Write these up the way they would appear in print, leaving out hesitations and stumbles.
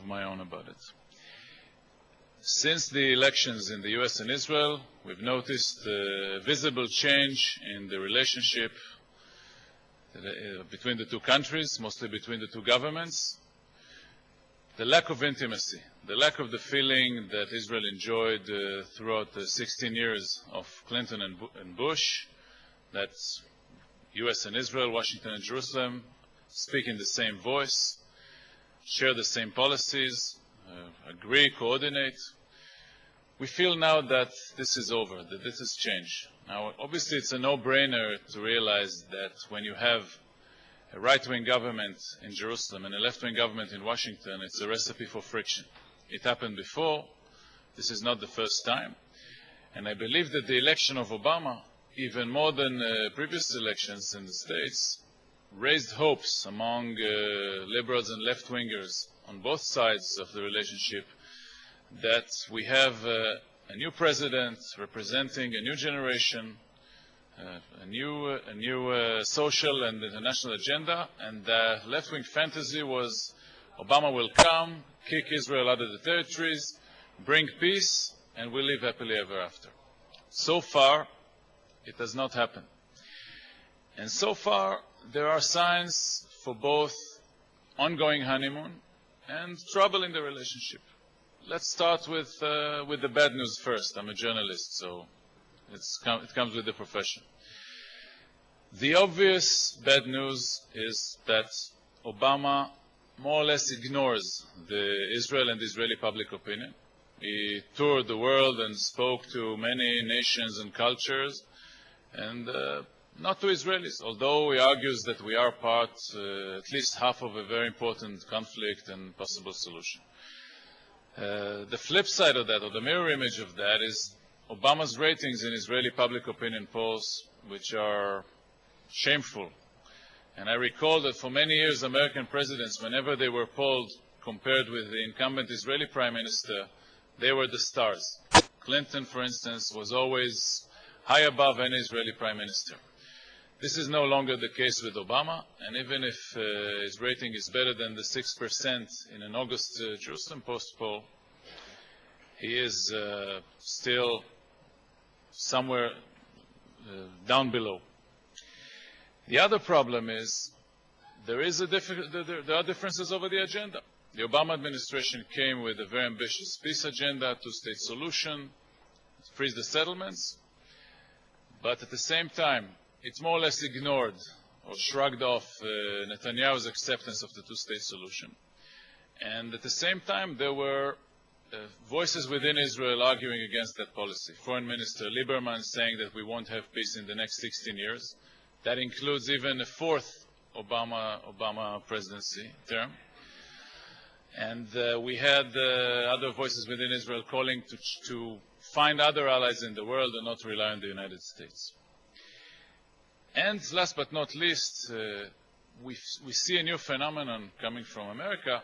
my own about it. Since the elections in the US and Israel, we've noticed a visible change in the relationship between the two countries, mostly between the two governments. The lack of intimacy, the lack of the feeling that Israel enjoyed throughout the 16 years of Clinton and Bush, that US and Israel, Washington and Jerusalem speak in the same voice, share the same policies, agree, coordinate. We feel now that this is over, that this has changed. Now, obviously, it's a no-brainer to realize that when you have a right-wing government in Jerusalem and a left-wing government in Washington, it's a recipe for friction. It happened before. This is not the first time. And I believe that the election of Obama, even more than previous elections in the States, raised hopes among liberals and left-wingers on both sides of the relationship that we have a new president representing a new generation, a new social and international agenda, and the left-wing fantasy was Obama will come, kick Israel out of the territories, bring peace, and we'll live happily ever after. So far, it has not happened. And so far, there are signs for both ongoing honeymoon and trouble in the relationship. Let's start with the bad news first. I'm a journalist, so it comes with the profession. The obvious bad news is that Obama more or less ignores the Israel and Israeli public opinion. He toured the world and spoke to many nations and cultures, and not to Israelis, although he argues that we are part, at least half of a very important conflict and possible solution. The flip side of that, or the mirror image of that, is Obama's ratings in Israeli public opinion polls, which are shameful. And I recall that for many years, American presidents, whenever they were polled compared with the incumbent Israeli prime minister, they were the stars. Clinton, for instance, was always high above any Israeli prime minister. This is no longer the case with Obama, and even if his rating is better than the 6% in an August Jerusalem Post poll, he is still somewhere down below. The other problem is there are differences over the agenda. The Obama administration came with a very ambitious peace agenda, two-state solution, freeze the settlements, but at the same time, it more or less ignored or shrugged off Netanyahu's acceptance of the two-state solution. And at the same time, there were voices within Israel arguing against that policy. Foreign Minister Lieberman saying that we won't have peace in the next 16 years. That includes even a fourth Obama presidency term. And we had other voices within Israel calling to find other allies in the world and not rely on the United States. And last but not least, we see a new phenomenon coming from America,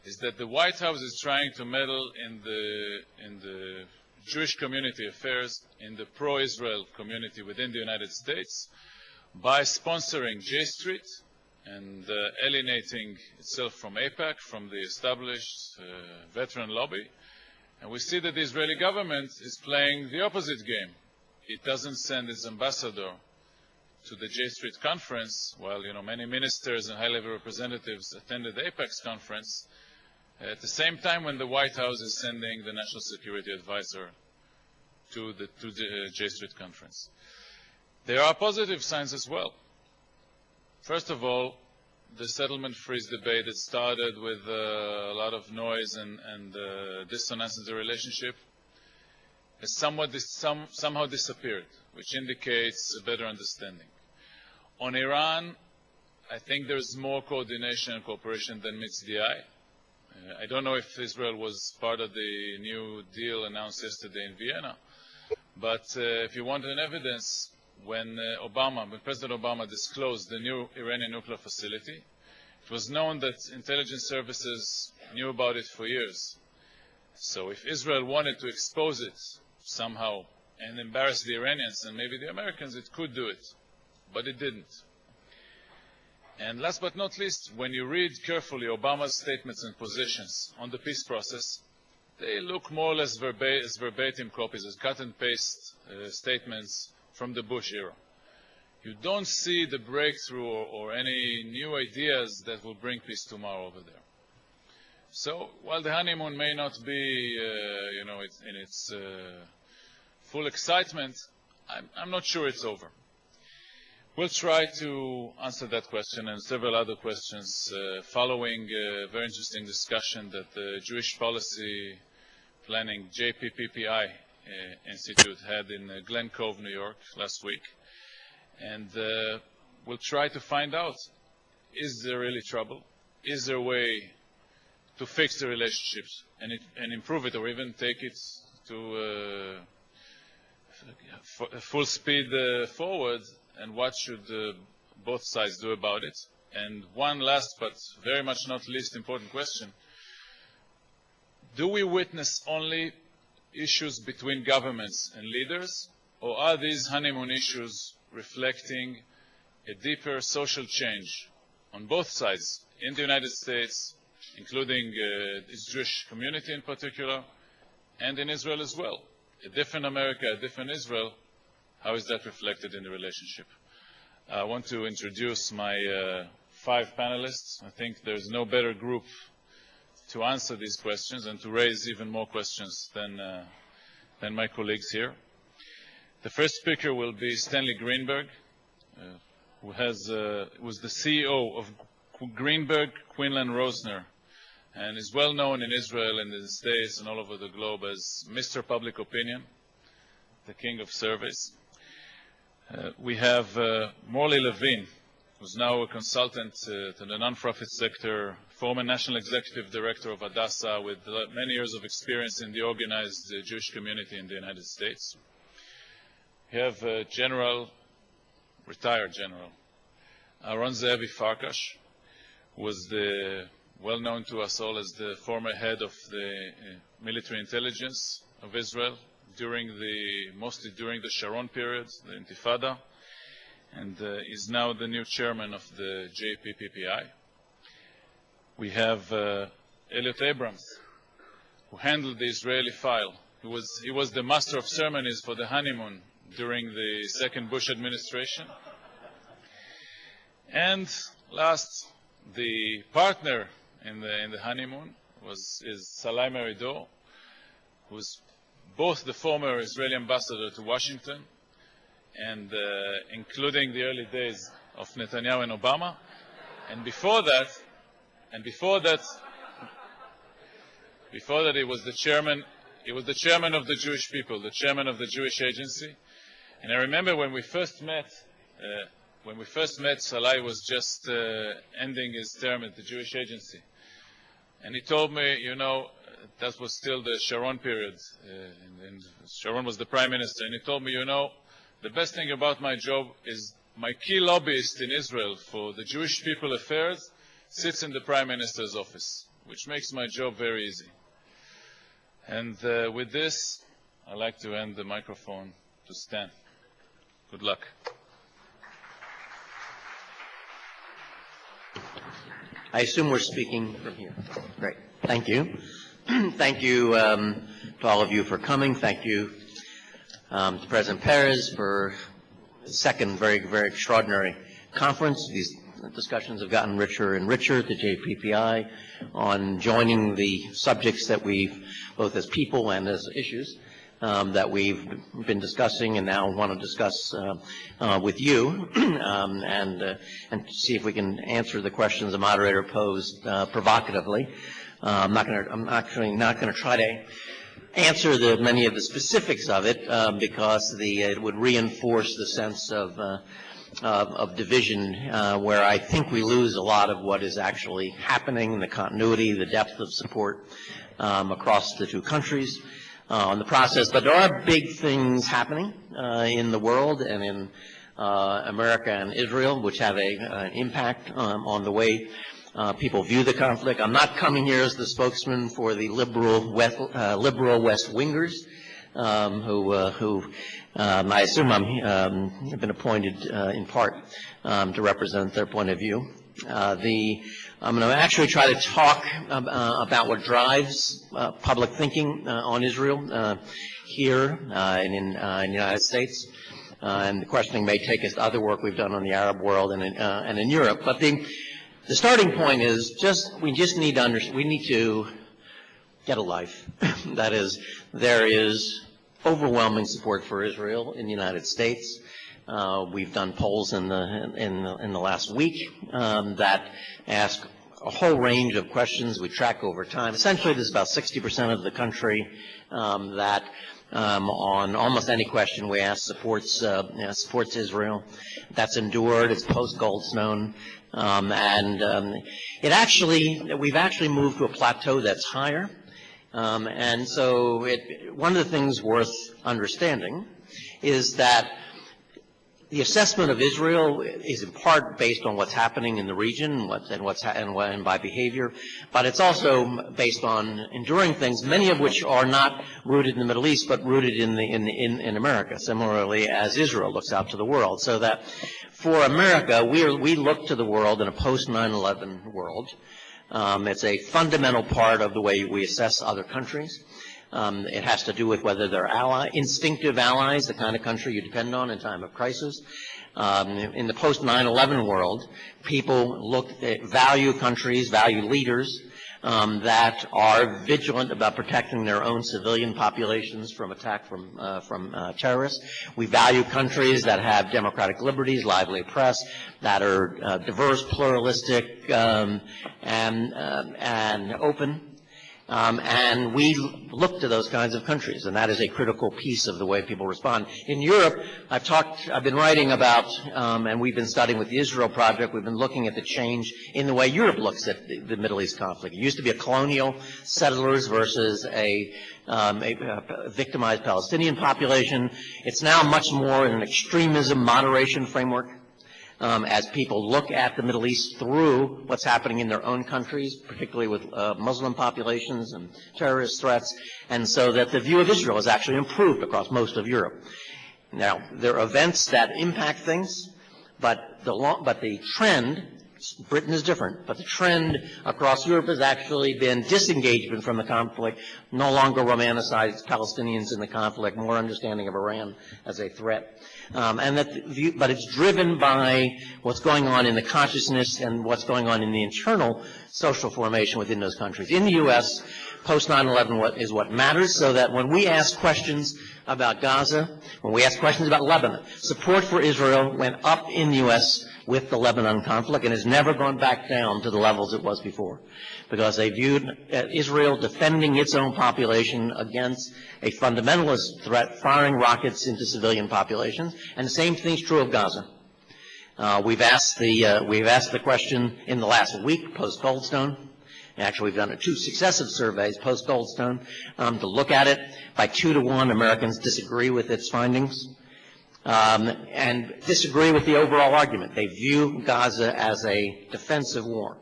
is that the White House is trying to meddle in the Jewish community affairs, in the pro-Israel community within the United States, by sponsoring J Street and alienating itself from AIPAC, from the established veteran lobby. And we see that the Israeli government is playing the opposite game. It doesn't send its ambassador to the J Street conference, while many ministers and high-level representatives attended the AIPAC's conference, at the same time when the White House is sending the National Security Advisor to the J Street conference. There are positive signs as well. First of all, the settlement freeze debate that started with a lot of noise and dissonance in the relationship has somehow disappeared, which indicates a better understanding. On Iran, I think there's more coordination and cooperation than meets the eye. I don't know if Israel was part of the new deal announced yesterday in Vienna, but if you want an evidence, when President Obama disclosed the new Iranian nuclear facility, it was known that intelligence services knew about it for years. So if Israel wanted to expose it somehow and embarrass the Iranians and maybe the Americans, it could do it, but it didn't. And last but not least, when you read carefully Obama's statements and positions on the peace process, they look more or less as verbatim copies, as cut and paste statements from the Bush era. You don't see the breakthrough or any new ideas that will bring peace tomorrow over there. So while the honeymoon may not be, in its full excitement, I'm not sure it's over. We'll try to answer that question and several other questions following a very interesting discussion that the Jewish Policy Planning JPPPI Institute had in Glen Cove, New York last week. And we'll try to find out, is there really trouble? Is there a way to fix the relationships and improve it, or even take it to full speed forward? And what should both sides do about it? And one last but very much not least important question: do we witness only issues between governments and leaders, or are these honeymoon issues reflecting a deeper social change on both sides in the United States, including its Jewish community in particular, and in Israel as well? A different America, a different Israel. How is that reflected in the relationship? I want to introduce my 5 panelists. I think there's no better group to answer these questions and to raise even more questions than my colleagues here. The first speaker will be Stanley Greenberg, who was the CEO of Greenberg, Quinlan, Rosner, and is well known in Israel and in the States and all over the globe as Mr. Public Opinion, the king of surveys. We have Morley Levine, who's now a consultant to the nonprofit sector, former national executive director of Hadassah with many years of experience in the organized Jewish community in the United States. We have retired General Aaron Ze'evi Farkash, who was well known to us all as the former head of the military intelligence of Israel, mostly during the Sharon period, the Intifada, and is now the new chairman of the JPPPI. We have Elliot Abrams, who handled the Israeli file. He was the master of ceremonies for the honeymoon during the second Bush administration. And last, the partner in the honeymoon is Salai Meridor, who's both the former Israeli ambassador to Washington and including the early days of Netanyahu and Obama, and before that he was the chairman of the Jewish people, the chairman of the Jewish Agency. And I remember when we first met, Salai was just ending his term at the Jewish Agency, and he told me, that was still the Sharon period, and Sharon was the prime minister, and he told me, the best thing about my job is my key lobbyist in Israel for the Jewish people affairs sits in the prime minister's office, which makes my job very easy. And with this, I'd like to hand the microphone to Stan. Good luck. I assume we're speaking from here. Great. Thank you. Thank you to all of you for coming. Thank you to President Perez for the second very, very extraordinary conference. These discussions have gotten richer and richer at the JPPI on joining the subjects that we've, both as people and as issues, that we've been discussing and now want to discuss with you, and see if we can answer the questions the moderator posed provocatively. I'm actually not going to try to answer many of the specifics of it because it would reinforce the sense of division where I think we lose a lot of what is actually happening, the continuity, the depth of support across the two countries on the process. But there are big things happening in the world and in America and Israel which have an impact on the way people view the conflict. I'm not coming here as the spokesman for the liberal West Wingers, who I assume have been appointed in part to represent their point of view. I'm going to actually try to talk about what drives public thinking on Israel here and in the United States. And the questioning may take us to other work we've done on the Arab world and in Europe. But the starting point is we need to get a life. That is, there is overwhelming support for Israel in the United States. We've done polls in the last week that ask a whole range of questions we track over time. Essentially, there's about 60% of the country that on almost any question we ask supports Israel. That's endured. It's post-Goldstone. We've actually moved to a plateau that's higher. And so one of the things worth understanding is that the assessment of Israel is in part based on what's happening in the region and by behavior, but it's also based on enduring things, many of which are not rooted in the Middle East, but rooted in America, similarly as Israel looks out to the world. So that for America, we look to the world in a post-9/11 world. It's a fundamental part of the way we assess other countries. It has to do with whether they're instinctive allies, the kind of country you depend on in time of crisis. In the post-9/11 world, people value countries, value leaders that are vigilant about protecting their own civilian populations from attack from terrorists. We value countries that have democratic liberties, lively press, that are diverse, pluralistic, and open. And we look to those kinds of countries, and that is a critical piece of the way people respond. In Europe, I've been writing about, and we've been studying with the Israel Project, we've been looking at the change in the way Europe looks at the Middle East conflict. It used to be a colonial settlers versus a victimized Palestinian population. It's now much more in an extremism moderation framework. As people look at the Middle East through what's happening in their own countries, particularly with Muslim populations and terrorist threats, and so that the view of Israel has actually improved across most of Europe. Now, there are events that impact things, but the trend, Britain is different, but the trend across Europe has actually been disengagement from the conflict, no longer romanticize Palestinians in the conflict, more understanding of Iran as a threat. But it's driven by what's going on in the consciousness and what's going on in the internal social formation within those countries. In the U.S., post-9/11 is what matters, so that when we ask questions about Gaza, when we ask questions about Lebanon, support for Israel went up in the U.S. with the Lebanon conflict and has never gone back down to the levels it was before, because they viewed Israel defending its own population against a fundamentalist threat, firing rockets into civilian populations, and the same thing is true of Gaza. We've asked the question in the last week post-Goldstone. Actually, we've done 2 successive surveys post-Goldstone to look at it. By 2-1, Americans disagree with its findings and disagree with the overall argument. They view Gaza as a defensive war.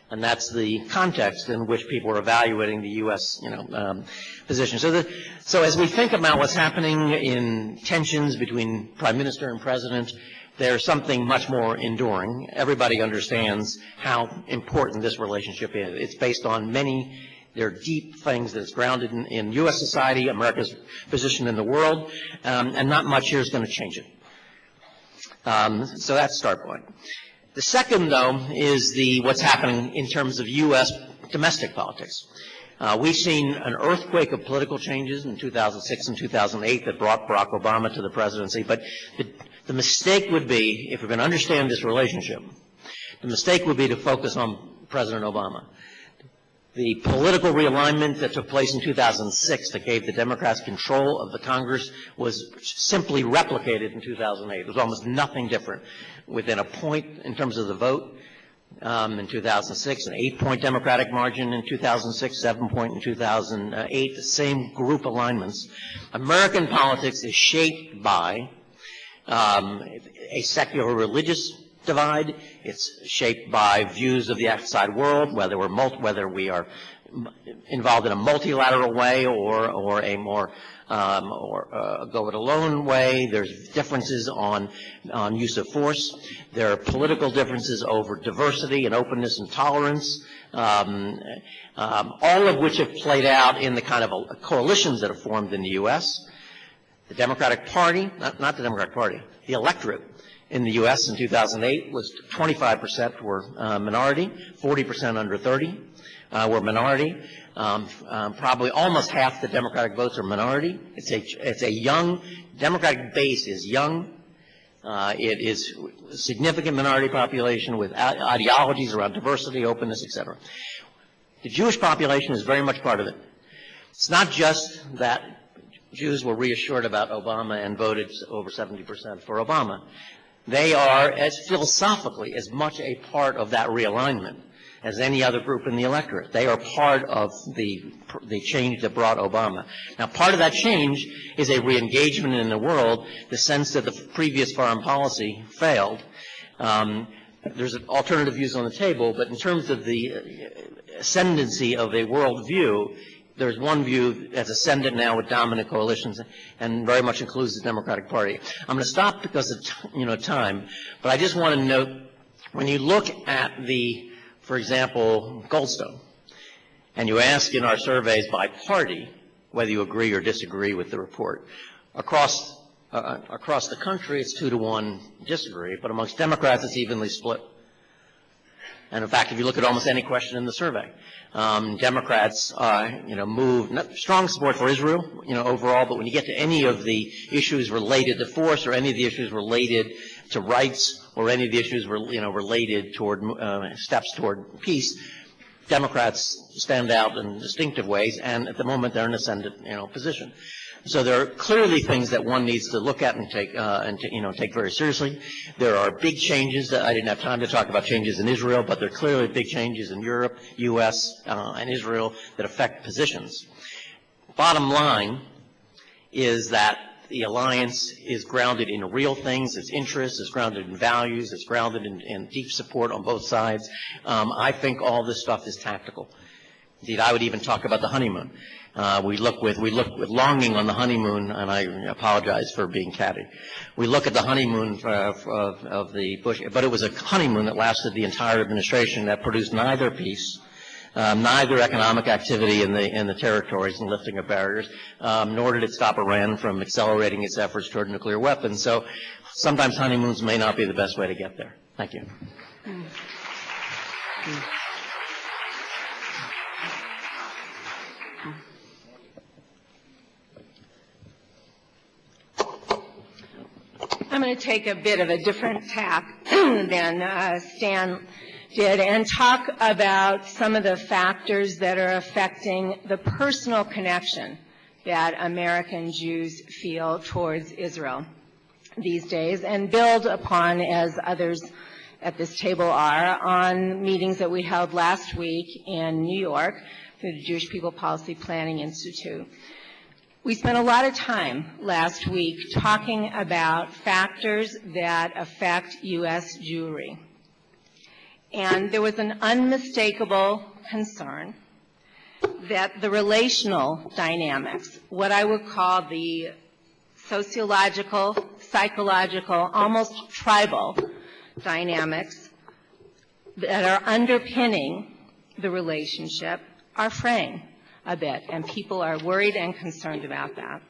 And that's the context in which people are evaluating the U.S. Position. So as we think about what's happening in tensions between Prime Minister and President, there's something much more enduring. Everybody understands how important this relationship is. It's based on there are deep things that's grounded in U.S. society, America's position in the world, and not much here is going to change it. So that's the start point. The second, though, is what's happening in terms of U.S. domestic politics. We've seen an earthquake of political changes in 2006 and 2008 that brought Barack Obama to the presidency, but the mistake would be, if we're going to understand this relationship, the mistake would be to focus on President Obama. The political realignment that took place in 2006 that gave the Democrats control of the Congress was simply replicated in 2008. It was almost nothing different. Within a point in terms of the vote in 2006, an 8-point Democratic margin in 2006, 7-point in 2008, the same group alignments. American politics is shaped by a secular religious divide. It's shaped by views of the outside world, whether we are involved in a multilateral way or a more go it alone way. There's differences on use of force. There are political differences over diversity and openness and tolerance, all of which have played out in the kind of coalitions that have formed in the U.S. The Democratic Party, not the Democratic Party, the electorate in the U.S. in 2008 was 25% were minority, 40% under 30 were minority. Probably almost half the Democratic votes are minority. It's a young, Democratic base is young. It is a significant minority population with ideologies around diversity, openness, etc. The Jewish population is very much part of it. It's not just that Jews were reassured about Obama and voted over 70% for Obama. They are, as philosophically, as much a part of that realignment as any other group in the electorate. They are part of the change that brought Obama. Now, part of that change is a re-engagement in the world, the sense that the previous foreign policy failed. There's alternative views on the table, but in terms of the ascendancy of a world view, there's one view that's ascendant now with dominant coalitions and very much includes the Democratic Party. I'm going to stop because of time, but I just want to note, when you look at for example, Goldstone, and you ask in our surveys by party whether you agree or disagree with the report, across the country it's 2-to-1 disagree, but amongst Democrats it's evenly split. And in fact, if you look at almost any question in the survey, Democrats, move strong support for Israel, overall. But when you get to any of the issues related to force, or any of the issues related to rights, or any of the issues related toward steps toward peace, Democrats stand out in distinctive ways. And at the moment, they're in an ascendant, position. So there are clearly things that one needs to look at and take very seriously. There are big changes that I didn't have time to talk about changes in Israel, but there are clearly big changes in Europe, U.S., and Israel that affect positions. Bottom line is that the alliance is grounded in real things. Its interests, it's grounded in values, it's grounded in deep support on both sides. I think all this stuff is tactical. Indeed, I would even talk about the honeymoon. We look with longing on the honeymoon, and I apologize for being catty. We look at the honeymoon of the Bush, but it was a honeymoon that lasted the entire administration, that produced neither peace, neither economic activity in the territories and lifting of barriers, nor did it stop Iran from accelerating its efforts toward nuclear weapons. So sometimes honeymoons may not be the best way to get there. Thank you. I'm going to take a bit of a different tack than Stan did and talk about some of the factors that are affecting the personal connection that American Jews feel towards Israel these days, and build upon, as others at this table are, on meetings that we held last week in New York through the Jewish People Policy Planning Institute. We spent a lot of time last week talking about factors that affect U.S. Jewry. And there was an unmistakable concern that the relational dynamics, what I would call the sociological, psychological, almost tribal dynamics that are underpinning the relationship are fraying a bit, and people are worried and concerned about that.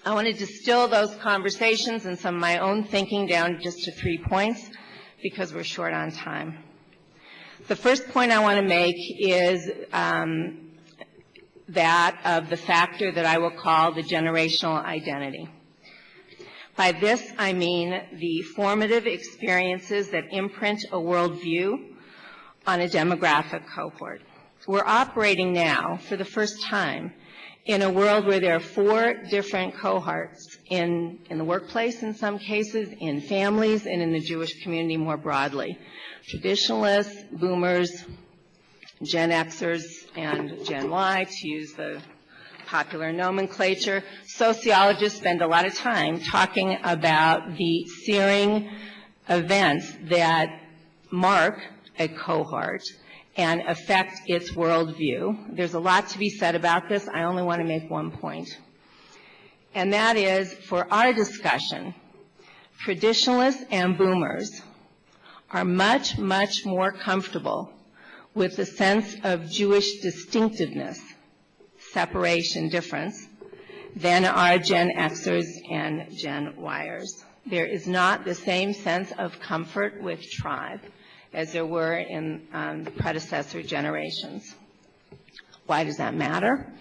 I want to distill those conversations and some of my own thinking down just to 3 points because we're short on time. The first point I want to make is that of the factor that I will call the generational identity. By this, I mean the formative experiences that imprint a worldview on a demographic cohort. We're operating now, for the first time, in a world where there are 4 different cohorts in the workplace in some cases, in families, and in the Jewish community more broadly. Traditionalists, boomers, Gen Xers, and Gen Y, to use the popular nomenclature. Sociologists spend a lot of time talking about the searing events that mark a cohort and affect its worldview. There's a lot to be said about this. I only want to make one point. And that is, for our discussion, traditionalists and boomers are much, much more comfortable with the sense of Jewish distinctiveness, separation, difference, than are Gen Xers and Gen Yers. There is not the same sense of comfort with tribe as there were in the predecessor generations. Why does that matter?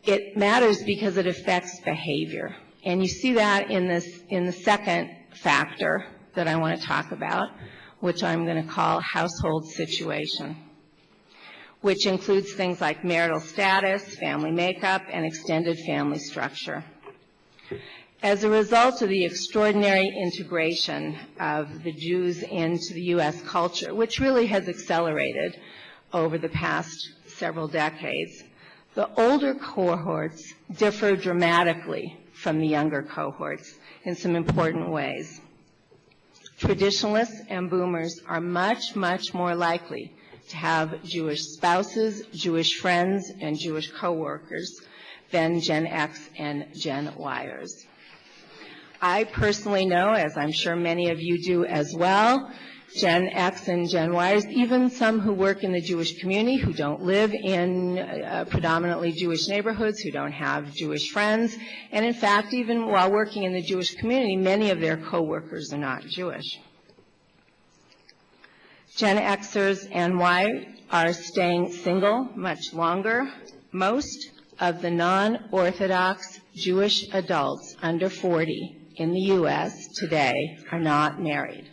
It matters because it affects behavior. And you see that in the second factor that I want to talk about, which I'm going to call household situation, which includes things like marital status, family makeup, and extended family structure. As a result of the extraordinary integration of the Jews into the U.S. culture, which really has accelerated over the past several decades, the older cohorts differ dramatically from the younger cohorts in some important ways. Traditionalists and boomers are much, much more likely to have Jewish spouses, Jewish friends, and Jewish coworkers than Gen X and Gen Yers. I personally know, as I'm sure many of you do as well, Gen X and Gen Yers, even some who work in the Jewish community, who don't live in predominantly Jewish neighborhoods, who don't have Jewish friends, and in fact, even while working in the Jewish community, many of their coworkers are not Jewish. Gen Xers and Y are staying single much longer. Most of the non-Orthodox Jewish adults under 40 in the U.S. today are not married.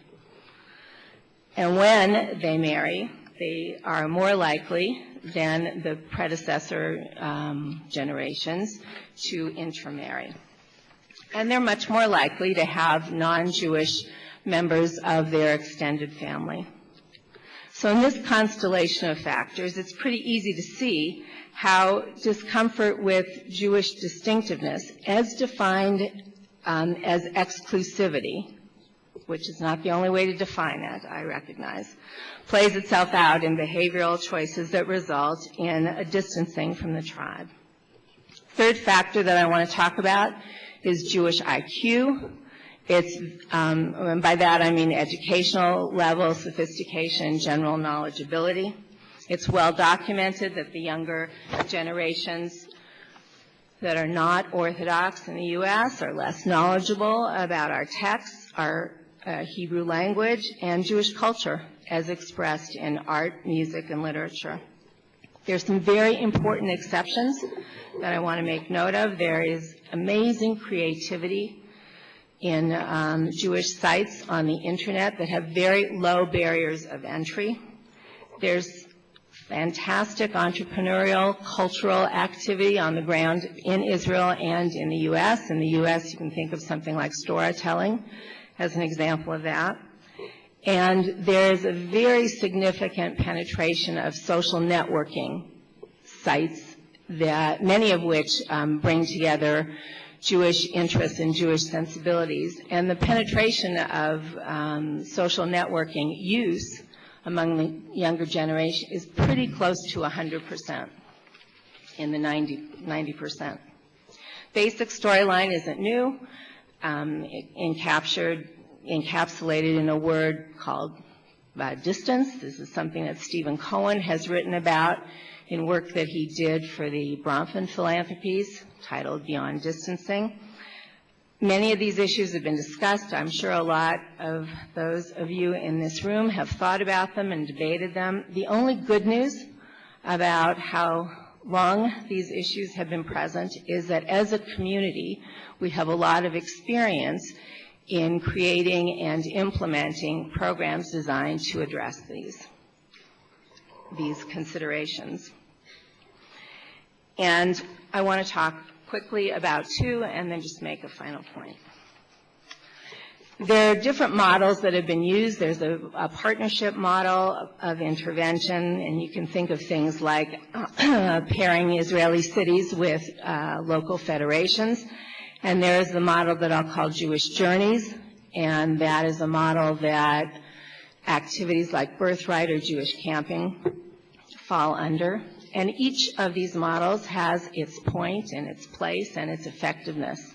And when they marry, they are more likely than the predecessor generations to intermarry. And they're much more likely to have non-Jewish members of their extended family. So in this constellation of factors, it's pretty easy to see how discomfort with Jewish distinctiveness, as defined as exclusivity, which is not the only way to define it, I recognize, plays itself out in behavioral choices that result in a distancing from the tribe. Third factor that I want to talk about is Jewish IQ. It's, and by that I mean educational level, sophistication, general knowledgeability. It's well documented that the younger generations that are not Orthodox in the U.S. are less knowledgeable about our texts, our Hebrew language, and Jewish culture as expressed in art, music, and literature. There's some very important exceptions that I want to make note of. There is amazing creativity in Jewish sites on the internet that have very low barriers of entry. There's fantastic entrepreneurial, cultural activity on the ground in Israel and in the U.S. In the U.S., you can think of something like storytelling as an example of that. And there's a very significant penetration of social networking sites, that many of which bring together Jewish interests and Jewish sensibilities. And the penetration of social networking use among the younger generation is pretty close to 100%, in the 90%. Basic storyline isn't new. Encapsulated in a word called distance. This is something that Stephen Cohen has written about in work that he did for the Bronfman Philanthropies, titled Beyond Distancing. Many of these issues have been discussed. I'm sure a lot of those of you in this room have thought about them and debated them. The only good news about how long these issues have been present is that as a community, we have a lot of experience in creating and implementing programs designed to address these considerations. And I want to talk quickly about two and then just make a final point. There are different models that have been used. There's a partnership model of intervention, and you can think of things like pairing Israeli cities with local federations. And there is the model that I'll call Jewish Journeys, and that is a model that activities like birthright or Jewish camping fall under. And each of these models has its point and its place and its effectiveness.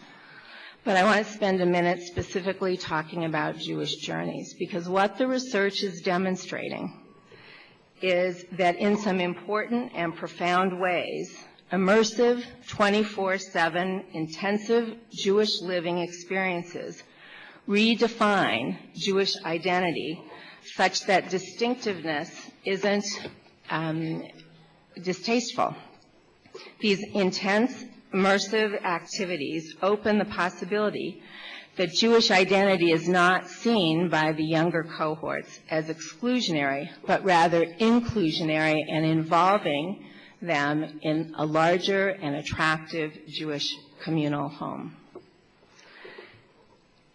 But I want to spend a minute specifically talking about Jewish journeys, because what the research is demonstrating is that in some important and profound ways, immersive, 24/7, intensive Jewish living experiences redefine Jewish identity such that distinctiveness isn't distasteful. These intense, immersive activities open the possibility that Jewish identity is not seen by the younger cohorts as exclusionary, but rather inclusionary and involving them in a larger and attractive Jewish communal home.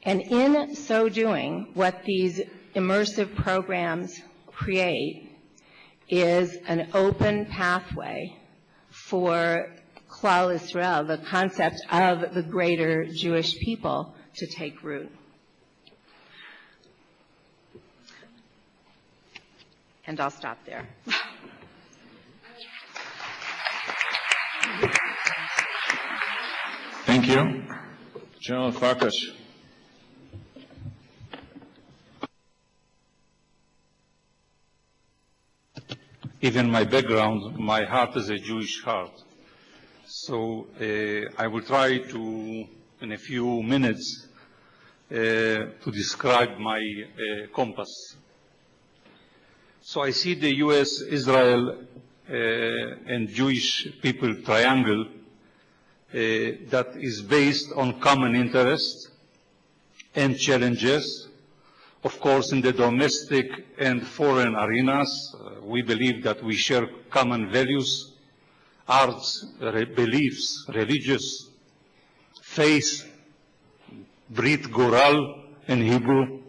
And in so doing, what these immersive programs create is an open pathway for Klal Yisrael, the concept of the greater Jewish people, to take root. And I'll stop there. Thank you. General Farkas. Given my background, my heart is a Jewish heart. So I will try to, in a few minutes, to describe my compass. So I see the U.S., Israel, and Jewish people triangle that is based on common interests and challenges. Of course, in the domestic and foreign arenas, we believe that we share common values, arts, beliefs, religious, faith, Brit Goral in Hebrew,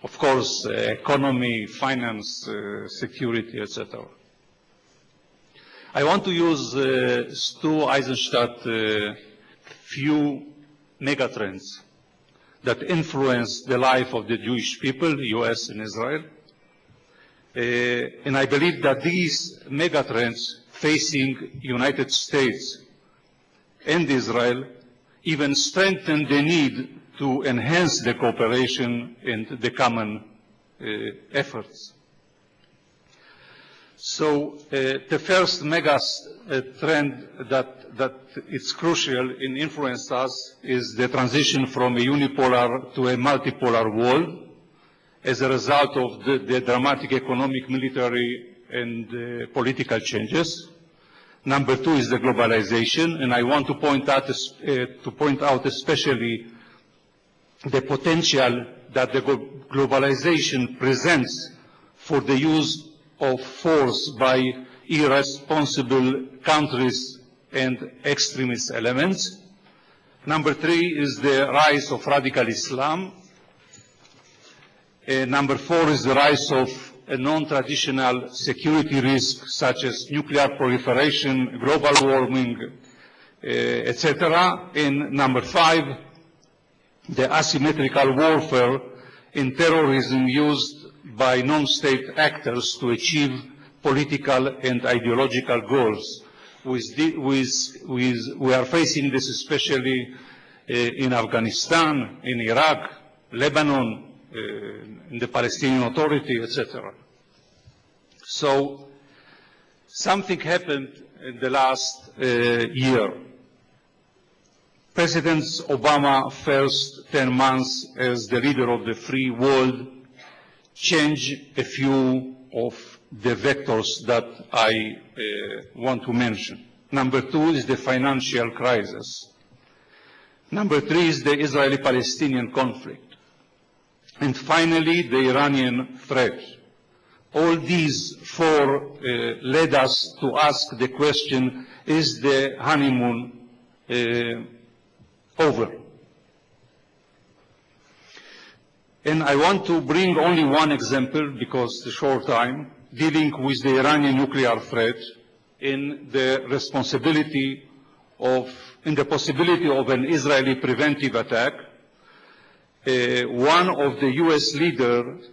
of course, economy, finance, security, etc. I want to use Stu Eisenstadt few megatrends that influence the life of the Jewish people, U.S. and Israel. And I believe that these megatrends facing United States and Israel even strengthen the need to enhance the cooperation and the common efforts. So the first mega trend that it's crucial and influences us is the transition from a unipolar to a multipolar world as a result of the dramatic economic, military, and political changes. Number two is the globalization, and I want to point out especially the potential that the globalization presents for the use of force by irresponsible countries and extremist elements. Number three is the rise of radical Islam. Number four is the rise of a non-traditional security risks such as nuclear proliferation, global warming, etc. And number five, the asymmetrical warfare in terrorism used by non-state actors to achieve political and ideological goals. We are facing this especially in Afghanistan, in Iraq, Lebanon, in the Palestinian Authority, etc. So something happened in the last year. President Obama's first 10 months as the leader of the free world changed a few of the vectors that I want to mention. Number two is the financial crisis. Number three is the Israeli-Palestinian conflict. And finally, the Iranian threat. All these four led us to ask the question, is the honeymoon over? And I want to bring only one example, because the short time, dealing with the Iranian nuclear threat in the responsibility of, in the possibility of an Israeli preventive attack. One of the U.S. leaders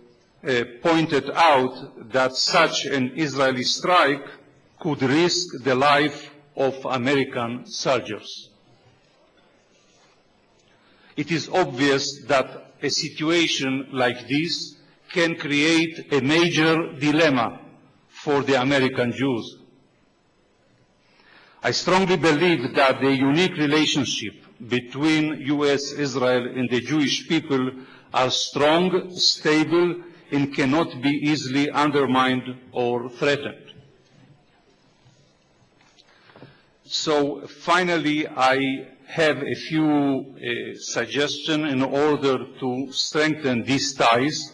pointed out that such an Israeli strike could risk the life of American soldiers. It is obvious that a situation like this can create a major dilemma for the American Jews. I strongly believe that the unique relationship between U.S., Israel, and the Jewish people are strong, stable, and cannot be easily undermined or threatened. So finally, I have a few suggestions in order to strengthen these ties.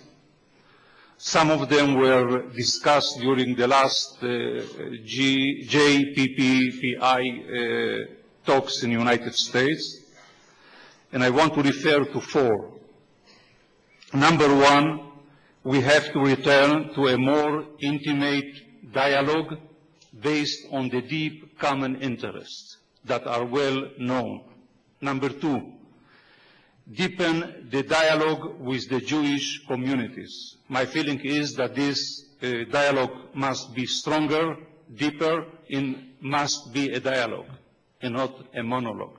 Some of them were discussed during the last JPPPI talks in the United States, and I want to refer to four. Number one, we have to return to a more intimate dialogue based on the deep common interests that are well known. Number two, deepen the dialogue with the Jewish communities. My feeling is that this dialogue must be stronger, deeper, and must be a dialogue and not a monologue.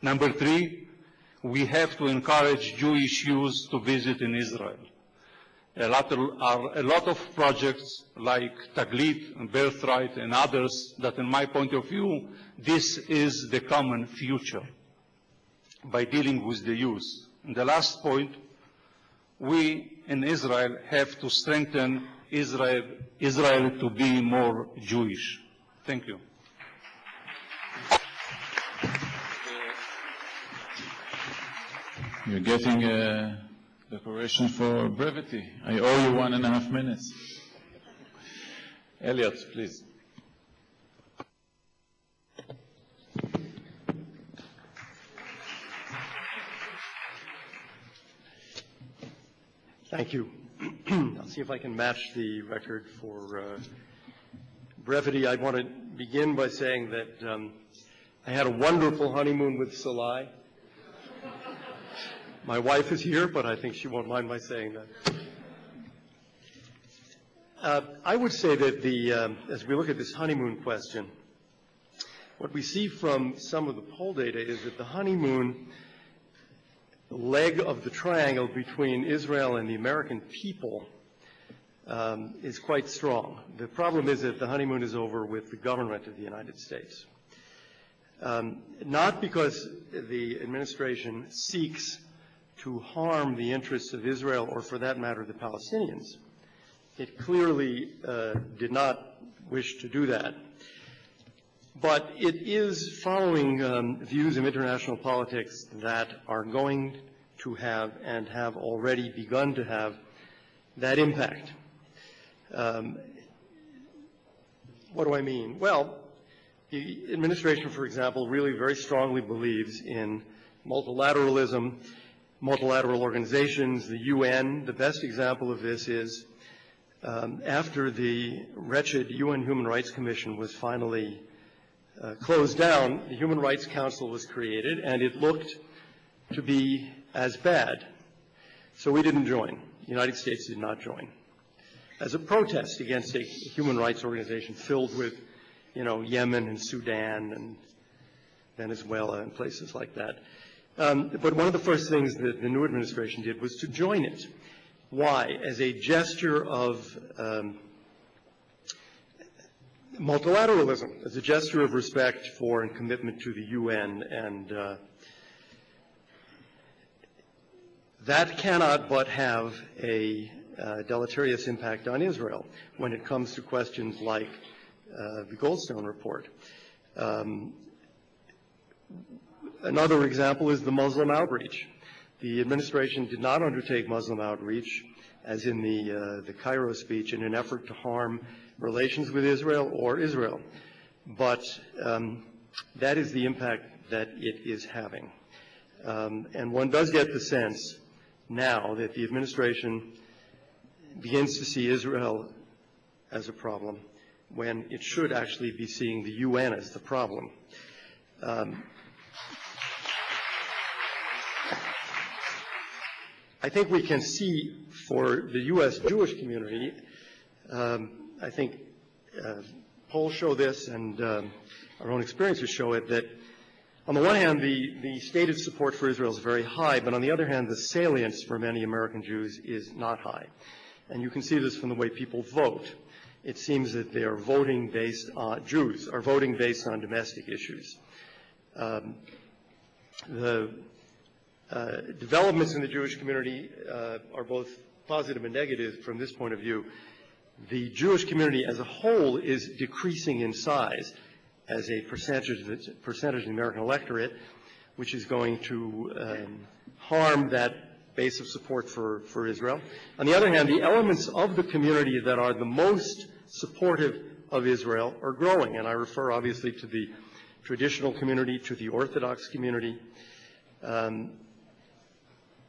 Number three, we have to encourage Jewish youth to visit in Israel. A lot of projects like Taglit and Birthright and others that, in my point of view, this is the common future by dealing with the youth. And the last point, we in Israel have to strengthen Israel to be more Jewish. Thank you. You're getting a decoration for brevity. I owe you 1.5 minutes. Elliot, please. Thank you. I'll see if I can match the record for brevity. I want to begin by saying that I had a wonderful honeymoon with Salai. My wife is here, but I think she won't mind my saying that. I would say that as we look at this honeymoon question, what we see from some of the poll data is that the honeymoon leg of the triangle between Israel and the American people is quite strong. The problem is that the honeymoon is over with the government of the United States. Not because the administration seeks to harm the interests of Israel or, for that matter, the Palestinians. It clearly did not wish to do that. But it is following views of international politics that are going to have and have already begun to have that impact. What do I mean? Well, the administration, for example, really very strongly believes in multilateralism, multilateral organizations, the UN. The best example of this is after the wretched UN Human Rights Commission was finally closed down, the Human Rights Council was created, and it looked to be as bad. So we didn't join. The United States did not join. As a protest against a human rights organization filled with, Yemen and Sudan and Venezuela and places like that. But one of the first things that the new administration did was to join it. Why? As a gesture of multilateralism, as a gesture of respect for and commitment to the UN, and that cannot but have a deleterious impact on Israel when it comes to questions like the Goldstone report. Another example is the Muslim outreach. The administration did not undertake Muslim outreach, as in the Cairo speech, in an effort to harm relations with Israel or Israel. But that is the impact that it is having. And one does get the sense now that the administration begins to see Israel as a problem when it should actually be seeing the UN as the problem. I think we can see for the U.S. Jewish community, I think polls show this and our own experiences show it, that on the one hand, the stated support for Israel is very high, but on the other hand, the salience for many American Jews is not high. And you can see this from the way people vote. It seems that they are voting based on, Jews are voting based on domestic issues. The developments in the Jewish community are both positive and negative from this point of view. The Jewish community as a whole is decreasing in size as a percentage of the American electorate, which is going to harm that base of support for Israel. On the other hand, the elements of the community that are the most supportive of Israel are growing, and I refer obviously to the traditional community, to the Orthodox community.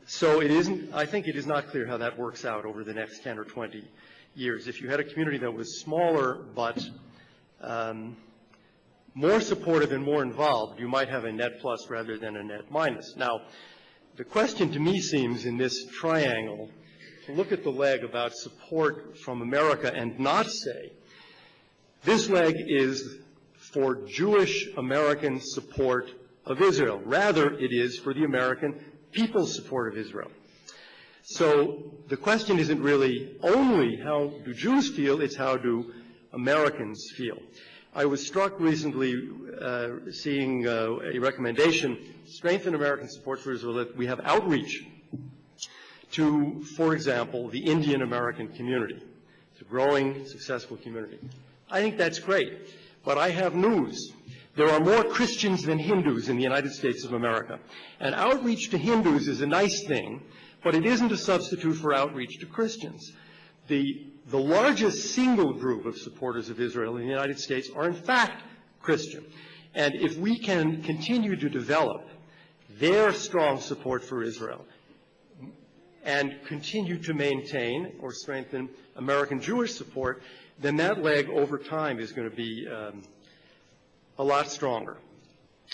So I think it is not clear how that works out over the next 10 or 20 years. If you had a community that was smaller but more supportive and more involved, you might have a net plus rather than a net minus. Now, the question to me seems in this triangle to look at the leg about support from America and not say, this leg is for Jewish American support of Israel. Rather, it is for the American people's support of Israel. So the question isn't really only how do Jews feel, it's how do Americans feel. I was struck recently seeing a recommendation, strengthen American support for Israel, that we have outreach to, for example, the Indian American community. It's a growing, successful community. I think that's great, but I have news. There are more Christians than Hindus in the United States of America. And outreach to Hindus is a nice thing, but it isn't a substitute for outreach to Christians. The largest single group of supporters of Israel in the United States are in fact Christian. And if we can continue to develop their strong support for Israel and continue to maintain or strengthen American Jewish support, then that leg over time is going to be a lot stronger.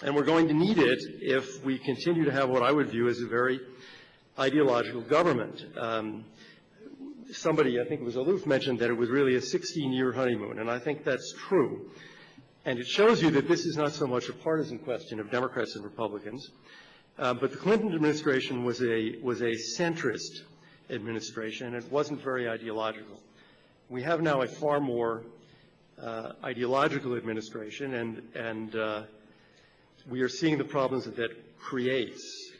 And we're going to need it if we continue to have what I would view as a very ideological government. Somebody, I think it was Aloof, mentioned that it was really a 16-year honeymoon, and I think that's true. And it shows you that this is not so much a partisan question of Democrats and Republicans, but the Clinton administration was a centrist administration, and it wasn't very ideological. We have now a far more ideological administration, and we are seeing the problems that creates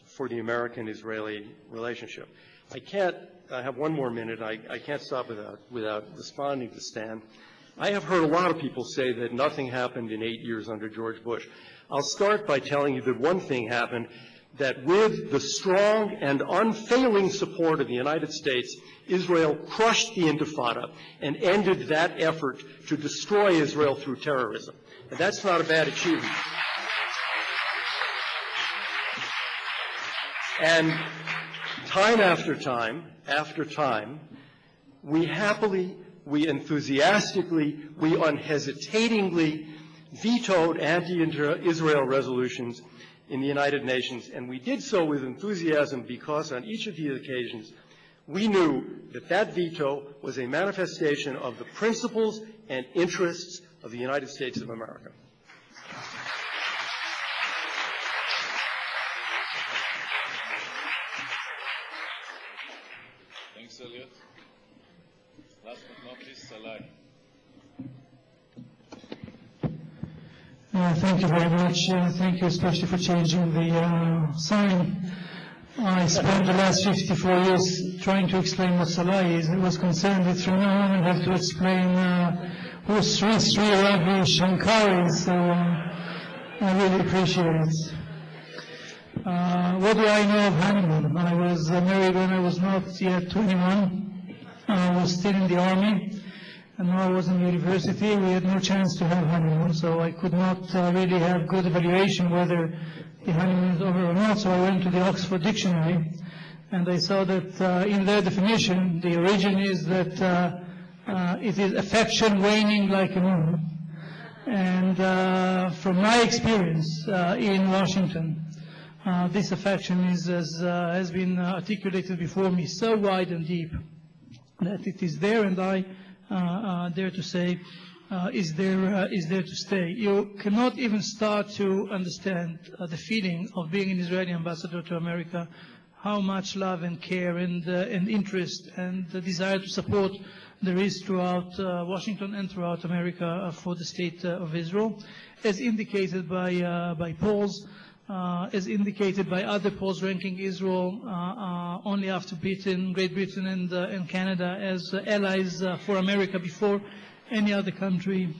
for the American-Israeli relationship. I have one more minute. I can't stop without responding to Stan. I have heard a lot of people say that nothing happened in 8 years under George Bush. I'll start by telling you that one thing happened, that with the strong and unfailing support of the United States, Israel crushed the Intifada and ended that effort to destroy Israel through terrorism. And that's not a bad achievement. And time after time, we happily, we enthusiastically, we unhesitatingly vetoed anti-Israel resolutions in the United Nations, and we did so with enthusiasm because on each of these occasions we knew that that veto was a manifestation of the principles and interests of the United States of America. Thanks, Elliot. Last but not least, Salai. Thank you very much. Thank you especially for changing the sign. I spent the last 54 years trying to explain what Salah is. I was concerned that from now on I have to explain who Sri Ravi Shankar is, so I really appreciate it. What do I know of honeymoon? I was married when I was not yet 21. I was still in the army, and now I was in university. We had no chance to have honeymoon, so I could not really have good evaluation whether the honeymoon is over or not. So I went to the Oxford Dictionary, and I saw that in their definition, the origin is that it is affection waning like a moon. And from my experience in Washington, This affection is, as has been articulated before me, so wide and deep that it is there, and I dare to say is there to stay. You cannot even start to understand the feeling of being an Israeli ambassador to America, how much love and care and interest and the desire to support there is throughout Washington and throughout America for the State of Israel, as indicated by polls, as indicated by other polls ranking Israel only after Britain, Great Britain and Canada as allies for America before any other country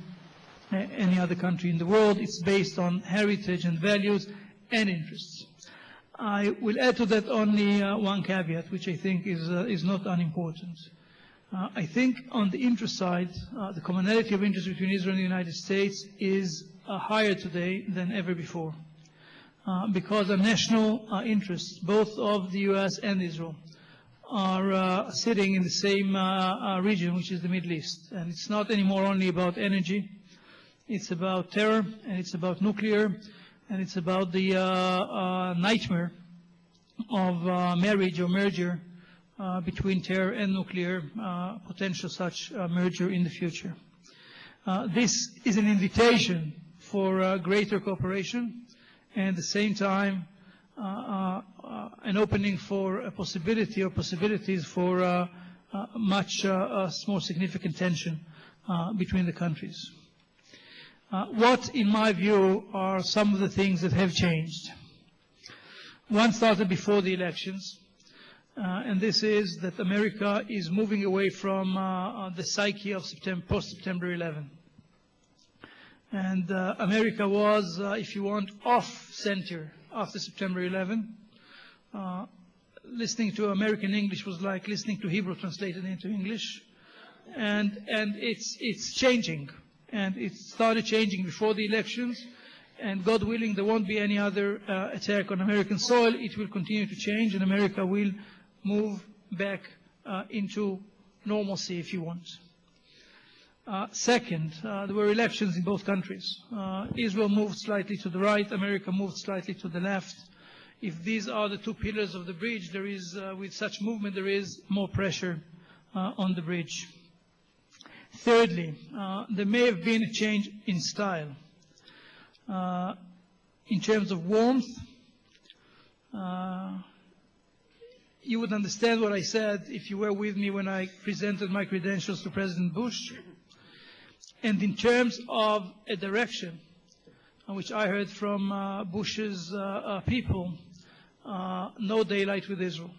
in the world. It's based on heritage and values and interests. I will add to that only one caveat, which I think is not unimportant. I think on the interest side, the commonality of interest between Israel and the United States is higher today than ever before, because the national interests, both of the U.S. and Israel, are sitting in the same region, which is the Middle East. And it's not anymore only about energy. It's about terror, and it's about nuclear, and it's about the nightmare of marriage or merger between terror and nuclear, potential such merger in the future. This is an invitation for greater cooperation, and at the same time an opening for a possibility or possibilities for much more significant tension between the countries. What, in my view, are some of the things that have changed? One started before the elections, and this is that America is moving away from the psyche of post-September 11. And America was, if you want, off-center after September 11. Listening to American English was like listening to Hebrew translated into English. And it's changing. And it started changing before the elections. And God willing, there won't be any other attack on American soil. It will continue to change, and America will move back into normalcy, if you want. Second, there were elections in both countries. Israel moved slightly to the right, America moved slightly to the left. If these are the two pillars of the bridge, there is, with such movement, there is more pressure on the bridge. Thirdly, there may have been a change in style. In terms of warmth, you would understand what I said if you were with me when I presented my credentials to President Bush. And in terms of a direction, which I heard from Bush's people, no daylight with Israel.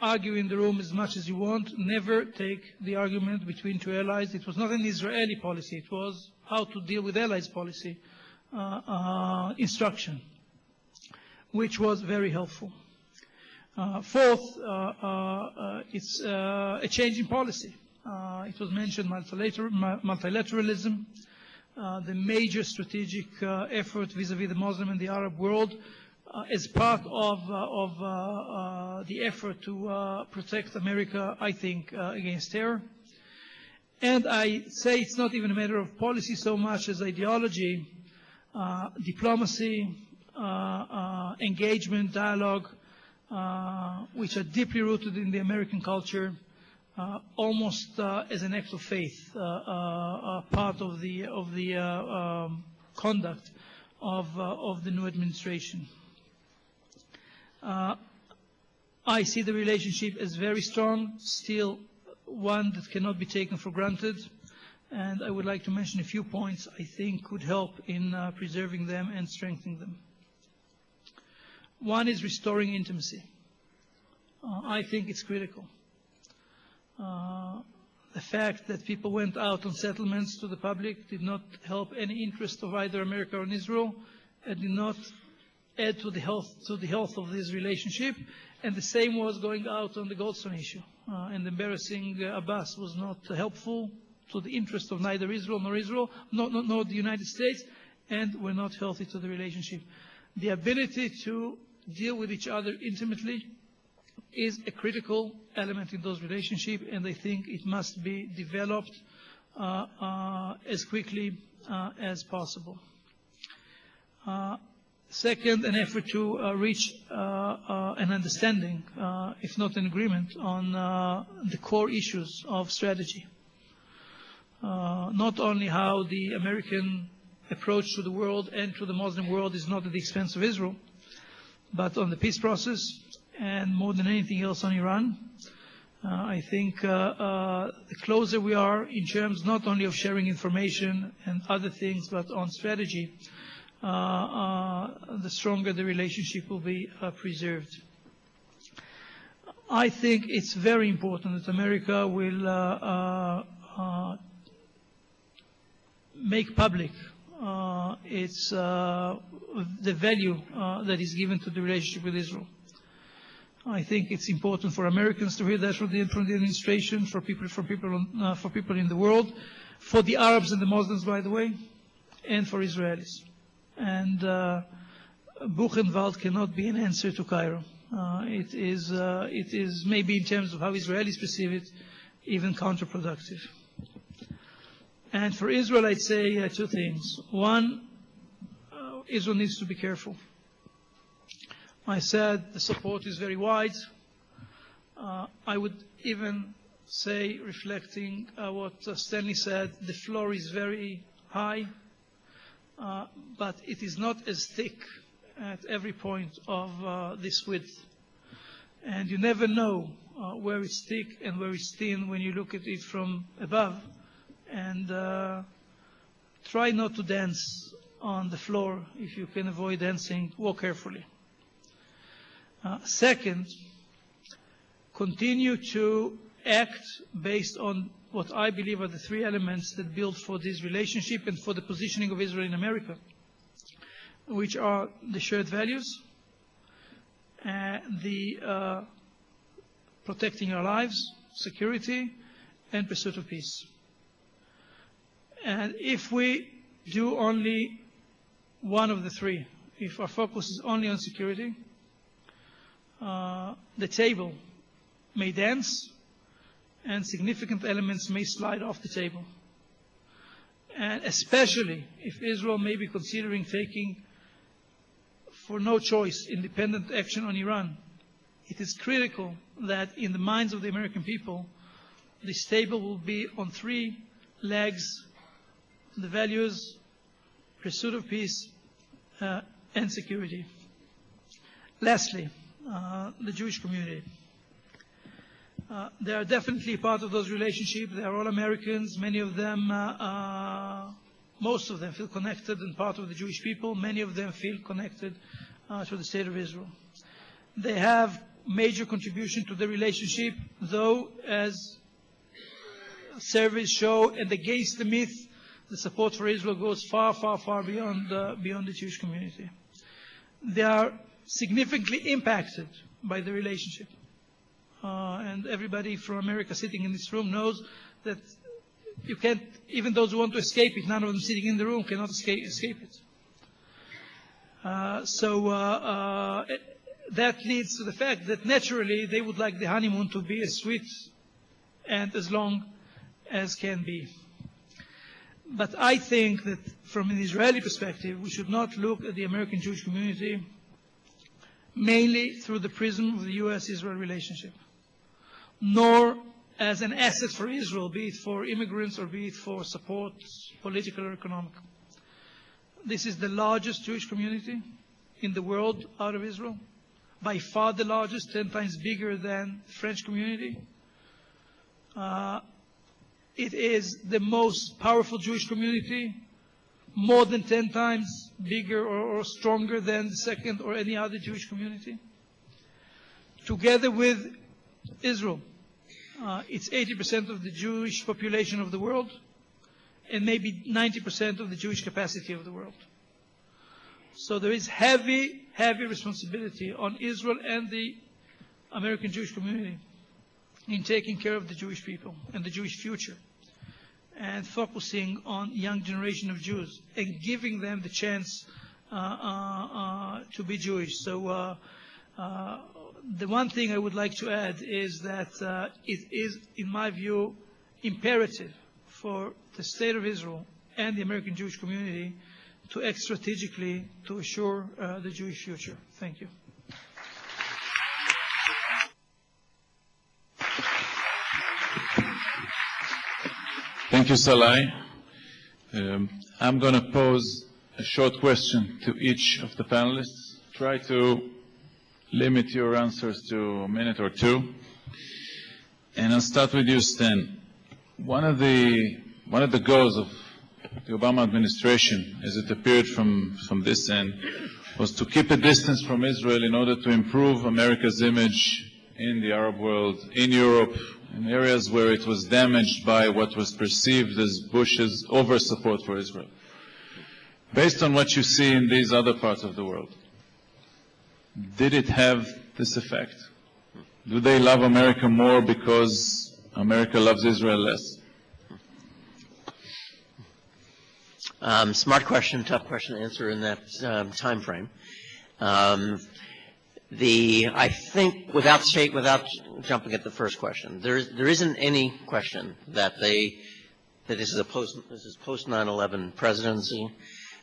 Argue in the room as much as you want, never take the argument between two allies. It was not an Israeli policy, it was how to deal with allies policy instruction, which was very helpful. Fourth, it's a change in policy. It was mentioned multilateralism, the major strategic effort vis-à-vis the Muslim and the Arab world as part of the effort to protect America, I think, against terror. And I say it's not even a matter of policy so much as ideology, diplomacy, engagement, dialogue, which are deeply rooted in the American culture, almost as an act of faith, part of the conduct of the new administration. I see the relationship as very strong, still one that cannot be taken for granted, and I would like to mention a few points I think could help in preserving them and strengthening them. One is restoring intimacy. I think it's critical. The fact that people went out on settlements to the public did not help any interest of either America or Israel, and did not add to the health of this relationship. And the same was going out on the Goldstone issue. And embarrassing Abbas was not helpful to the interest of neither Israel nor the United States, and were not healthy to the relationship. The ability to deal with each other intimately is a critical element in those relationships, and I think it must be developed as quickly as possible. Second, an effort to reach an understanding, if not an agreement, on the core issues of strategy. Not only how the American approach to the world and to the Muslim world is not at the expense of Israel, but on the peace process, and more than anything else on Iran. I think the closer we are in terms not only of sharing information and other things, but on strategy, the stronger the relationship will be preserved. I think it's very important that America will make public the value that is given to the relationship with Israel. I think it's important for Americans to hear that from the administration, for people in the world, for the Arabs and the Muslims, by the way, and for Israelis. And Buchenwald cannot be an answer to Cairo. It is maybe in terms of how Israelis perceive it, even counterproductive. And for Israel, I'd say two things. One, Israel needs to be careful. I said the support is very wide. I would even say, reflecting what Stanley said, the floor is very high, but it is not as thick at every point of this width. And you never know where it's thick and where it's thin when you look at it from above. And try not to dance on the floor. If you can avoid dancing, walk carefully. Second, continue to act based on what I believe are the three elements that build for this relationship and for the positioning of Israel in America, which are the shared values, the protecting our lives, security, and pursuit of peace. And if we do only one of the three, if our focus is only on security, the table may dance and significant elements may slide off the table. And especially if Israel may be considering taking, for no choice, independent action on Iran, it is critical that in the minds of the American people, this table will be on three legs: the values, pursuit of peace, and security. Lastly, the Jewish community. They are definitely part of those relationships. They are all Americans. Many of them, most of them feel connected and part of the Jewish people. Many of them feel connected to the State of Israel. They have major contribution to the relationship, though, as surveys show, and against the myth, the support for Israel goes far, far, far beyond the Jewish community. They are significantly impacted by the relationship. And everybody from America sitting in this room knows that you can't, even those who want to escape it, none of them sitting in the room cannot escape it. That leads to the fact that naturally they would like the honeymoon to be as sweet and as long as can be. But I think that from an Israeli perspective, we should not look at the American Jewish community mainly through the prism of the U.S.-Israel relationship, nor as an asset for Israel, be it for immigrants or be it for support, political or economic. This is the largest Jewish community in the world out of Israel, by far the largest, 10 times bigger than the French community. It is the most powerful Jewish community, more than 10 times bigger or stronger than the second or any other Jewish community. Together with Israel, it's 80% of the Jewish population of the world, and maybe 90% of the Jewish capacity of the world. So there is heavy, heavy responsibility on Israel and the American Jewish community in taking care of the Jewish people and the Jewish future, and focusing on young generation of Jews and giving them the chance to be Jewish. So the one thing I would like to add is that it is, in my view, imperative for the State of Israel and the American Jewish community to act strategically to assure the Jewish future. Thank you. Thank you, Salai. I'm going to pose a short question to each of the panelists. Try to limit your answers to a minute or two. And I'll start with you, Stan. One of the goals of the Obama administration, as it appeared from this end, was to keep a distance from Israel in order to improve America's image in the Arab world, in Europe, in areas where it was damaged by what was perceived as Bush's over-support for Israel. Based on what you see in these other parts of the world, did it have this effect? Do they love America more because America loves Israel less? Smart question, tough question to answer in that time frame. I think without jumping at the first question, there isn't any question that this is post 9/11 presidency.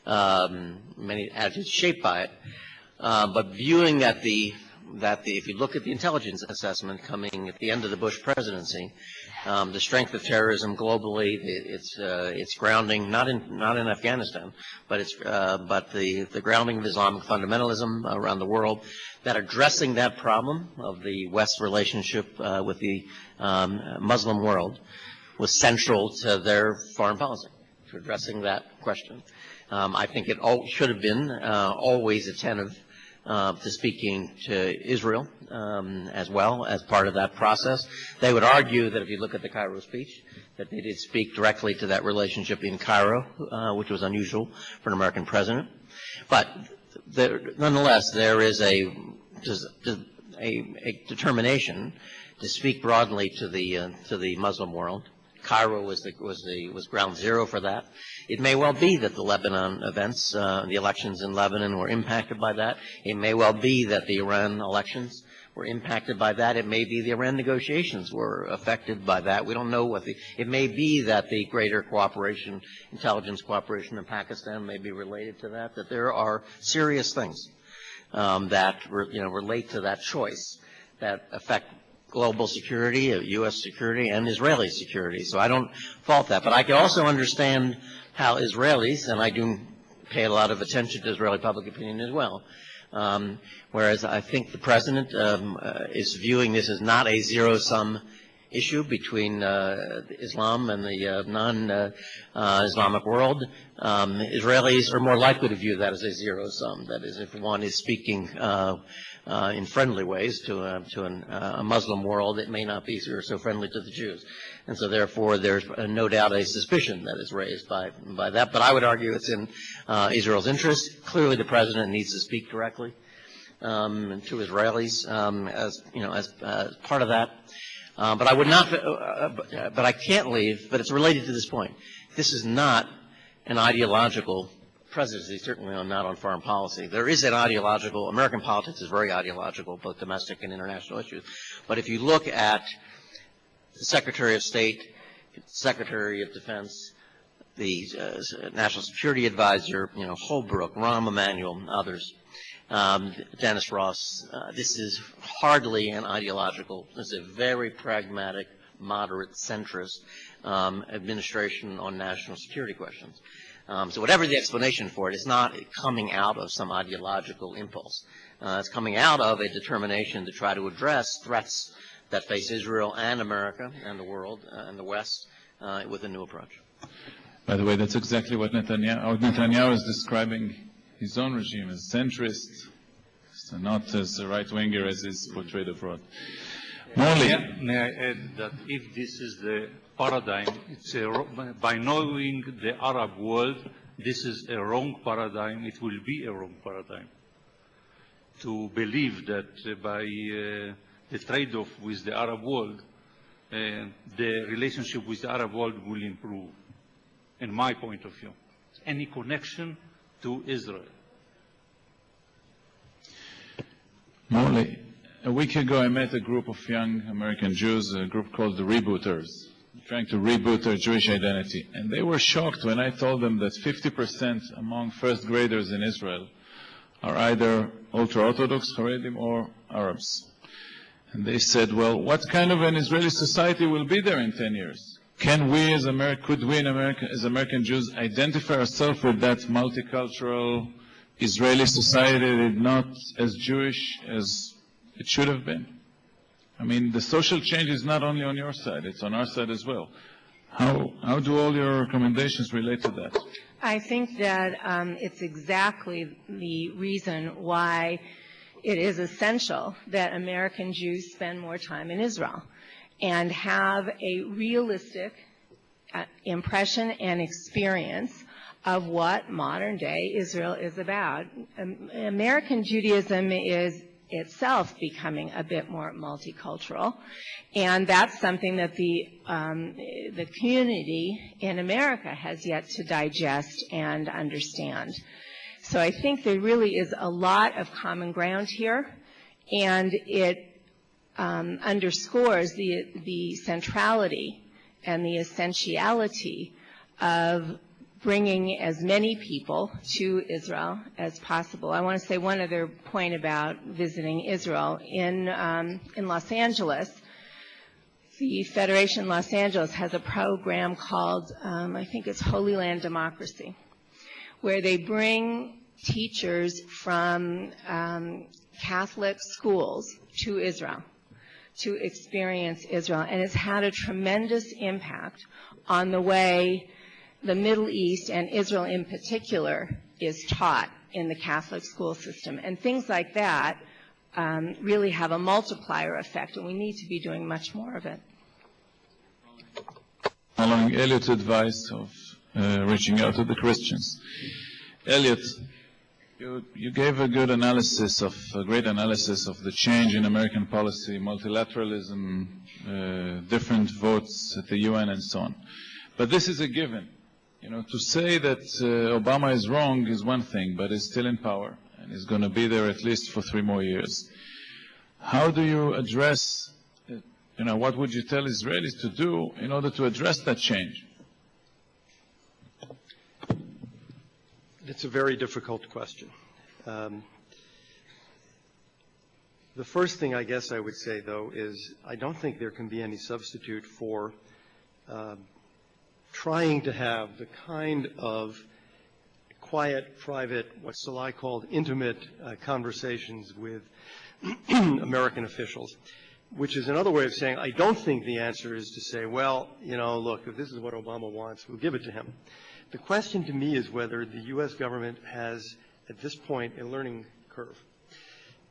Many attitudes shaped by it, but viewing that if you look at the intelligence assessment coming at the end of the Bush presidency, the strength of terrorism globally, its grounding not in Afghanistan, but the grounding of Islamic fundamentalism around the world, that addressing that problem of the West's relationship with the Muslim world was central to their foreign policy, to addressing that question. I think it should have been always attentive to speaking to Israel as well as part of that process. They would argue that if you look at the Cairo speech, that they did speak directly to that relationship in Cairo, which was unusual for an American president. But nonetheless, there is a determination to speak broadly to the Muslim world. Cairo was ground zero for that. It may well be that the Lebanon events, the elections in Lebanon, were impacted by that. It may well be that the Iran elections were impacted by that. It may be the Iran negotiations were affected by that. We don't know it may be that the greater cooperation, intelligence cooperation in Pakistan may be related to that, that there are serious things that relate to that choice that affect global security, U.S. security, and Israeli security. So I don't fault that. But I can also understand how Israelis, and I do pay a lot of attention to Israeli public opinion as well, whereas I think the president is viewing this as not a zero-sum issue between Islam and the non-Islamic world. Israelis are more likely to view that as a zero-sum. That is, if one is speaking in friendly ways to a Muslim world, it may not be so friendly to the Jews. And so therefore there's no doubt a suspicion that is raised by that. But I would argue it's in Israel's interest. Clearly the president needs to speak directly to Israelis as part of that. But I would not, but I can't leave, but it's related to this point. This is not an ideological presidency, certainly not on foreign policy. There is an ideological, American politics is very ideological, both domestic and international issues. But if you look at the Secretary of State, Secretary of Defense, the National Security Advisor, Holbrooke, Rahm Emanuel, others, Dennis Ross, this is hardly an ideological, this is a very pragmatic, moderate, centrist administration on national security questions. So whatever the explanation for it, it's not coming out of some ideological impulse. It's coming out of a determination to try to address threats that face Israel and America and the world and the West with a new approach. By the way, that's exactly what Netanyahu is describing his own regime as centrist, so not as a right-winger as is portrayed abroad. May I add that if this is the paradigm, by knowing the Arab world, this is a wrong paradigm. It will be a wrong paradigm. To believe that by the trade-off with the Arab world, the relationship with the Arab world will improve, in my point of view. Any connection to Israel. Morley, a week ago I met a group of young American Jews, a group called the Rebooters. trying to reboot their Jewish identity. And they were shocked when I told them that 50% among first graders in Israel are either ultra-Orthodox Haredim or Arabs. And they said, well, what kind of an Israeli society will be there in 10 years? Can we as could we in America, as American Jews, identify ourselves with that multicultural Israeli society, not as Jewish as it should have been? I mean, the social change is not only on your side, it's on our side as well. How do all your recommendations relate to that? I think that it's exactly the reason why it is essential that American Jews spend more time in Israel and have a realistic impression and experience of what modern-day Israel is about. American Judaism is itself becoming a bit more multicultural, and that's something that the community in America has yet to digest and understand. So I think there really is a lot of common ground here, and it underscores the centrality and the essentiality of bringing as many people to Israel as possible. I want to say one other point about visiting Israel. In Los Angeles, the Federation Los Angeles has a program called, I think it's Holy Land Democracy, where they bring teachers from Catholic schools to Israel to experience Israel. And it's had a tremendous impact on the way the Middle East and Israel in particular is taught in the Catholic school system. And things like that really have a multiplier effect, and we need to be doing much more of it. Following Elliot's advice of reaching out to the Christians. Elliot, you gave a great analysis of the change in American policy, multilateralism, different votes at the UN and so on. But this is a given. You know, to say that Obama is wrong is one thing, but is still in power and is going to be there at least for 3 more years. How do you address, what would you tell Israelis to do in order to address that change? It's a very difficult question. The first thing I guess I would say, though, is I don't think there can be any substitute for trying to have the kind of quiet, private, what Salai called intimate conversations with American officials, which is another way of saying I don't think the answer is to say, well, look, if this is what Obama wants, we'll give it to him. The question to me is whether the U.S. government has, at this point, a learning curve.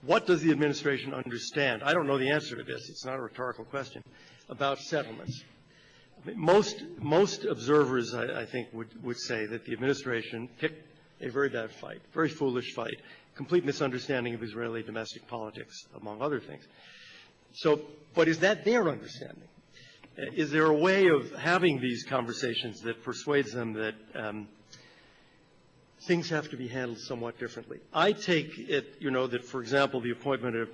What does the administration understand? I don't know the answer to this. It's not a rhetorical question. About settlements. Most observers, I think, would say that the administration picked a very bad fight, very foolish fight, complete misunderstanding of Israeli domestic politics, among other things. So, but is that their understanding? Is there a way of having these conversations that persuades them that things have to be handled somewhat differently? I take it, that, for example, the appointment of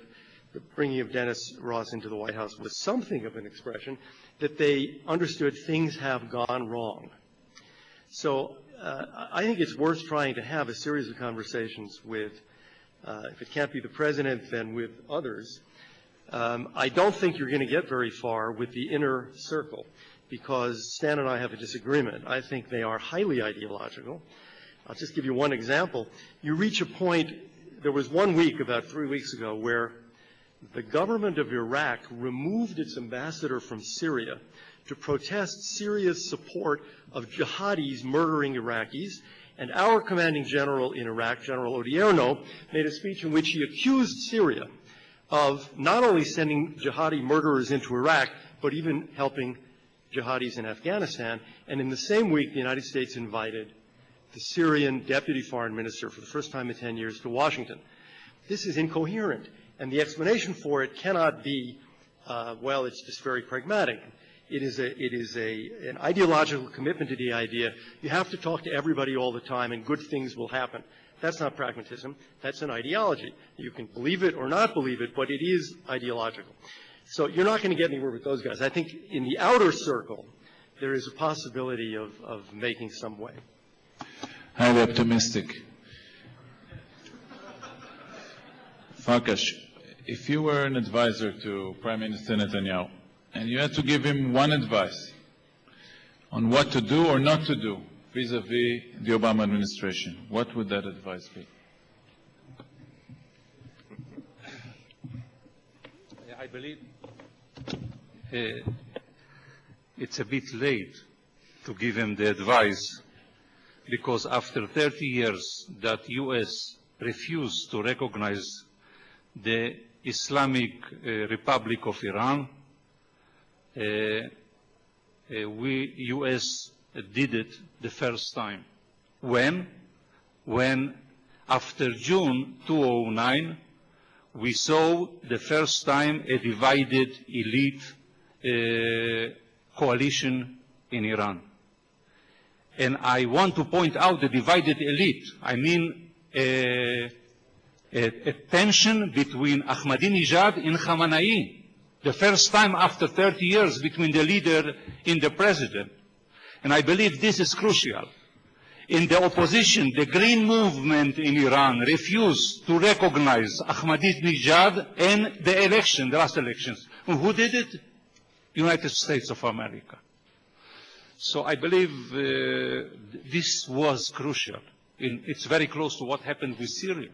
the bringing of Dennis Ross into the White House was something of an expression that they understood things have gone wrong. So I think it's worth trying to have a series of conversations with, if it can't be the president, then with others. I don't think you're going to get very far with the inner circle because Stan and I have a disagreement. I think they are highly ideological. I'll just give you one example. You reach a point, there was 1 week about 3 weeks ago where the government of Iraq removed its ambassador from Syria to protest Syria's support of jihadis murdering Iraqis, and our commanding general in Iraq, General Odierno, made a speech in which he accused Syria of not only sending jihadi murderers into Iraq, but even helping jihadis in Afghanistan. And in the same week, the United States invited the Syrian deputy foreign minister for the first time in 10 years to Washington. This is incoherent. And the explanation for it cannot be, well, it's just very pragmatic. It is an ideological commitment to the idea you have to talk to everybody all the time and good things will happen. That's not pragmatism. That's an ideology. You can believe it or not believe it, but it is ideological. So you're not going to get anywhere with those guys. I think in the outer circle, there is a possibility of making some way. Highly optimistic. Farkas, if you were an advisor to Prime Minister Netanyahu and you had to give him one advice on what to do or not to do vis-a-vis the Obama administration, what would that advice be? I believe it's a bit late to give him the advice, because after 30 years that U.S. refused to recognize the Islamic Republic of Iran, U.S. did it the first time. When after June 2009, we saw the first time a divided elite coalition in Iran. And I want to point out the divided elite. I mean a tension between Ahmadinejad and Khamenei. The first time after 30 years between the leader and the president. And I believe this is crucial. In the opposition, the Green Movement in Iran refused to recognize Ahmadinejad and the last elections. And who did it? United States of America. So I believe this was crucial. It's very close to what happened with Syria.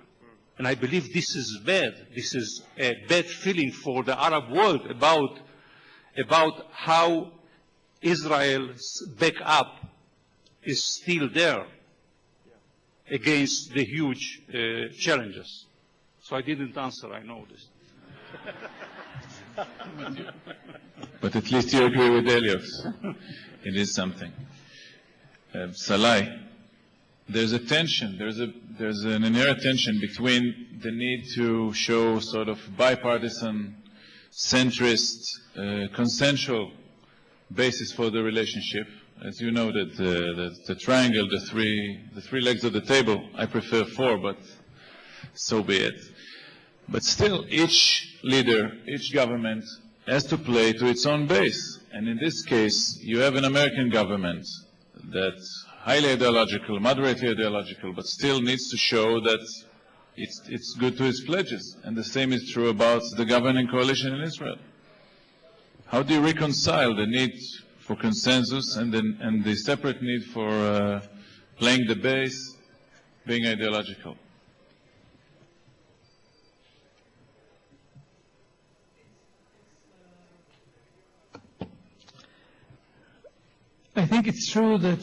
And I believe this is bad. This is a bad feeling for the Arab world about how Israel's backup is still there against the huge challenges. So I didn't answer, I know this. But at least you agree with Eliot. It is something. Salai, there's a tension, there's an inherent tension between the need to show sort of bipartisan, centrist, consensual basis for the relationship. As you noted, the triangle, the three legs of the table, I prefer four, but so be it. But still, each leader, each government has to play to its own base. And in this case, you have an American government that's highly ideological, moderately ideological, but still needs to show that it's good to its pledges. And the same is true about the governing coalition in Israel. How do you reconcile the need for consensus and the separate need for playing the base, being ideological? I think it's true that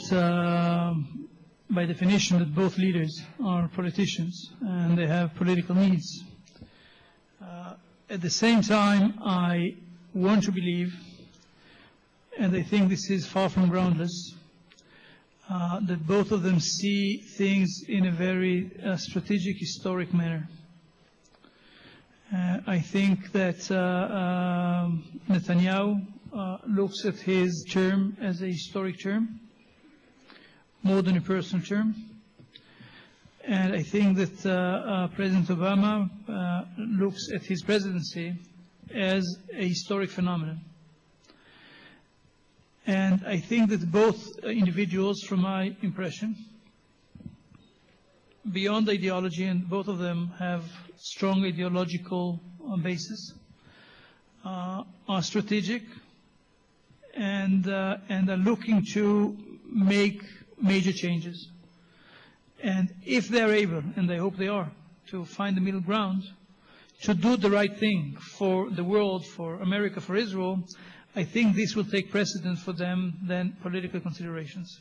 by definition that both leaders are politicians and they have political needs. At the same time, I want to believe, and I think this is far from groundless, that both of them see things in a very strategic, historic manner. I think that Netanyahu looks at his term as a historic term, more than a personal term. And I think that President Obama looks at his presidency as a historic phenomenon. And I think that both individuals, from my impression, beyond ideology, and both of them have strong ideological basis, are strategic and are looking to make major changes. And if they're able, and I hope they are, to find the middle ground, to do the right thing for the world, for America, for Israel, I think this will take precedence for them than political considerations.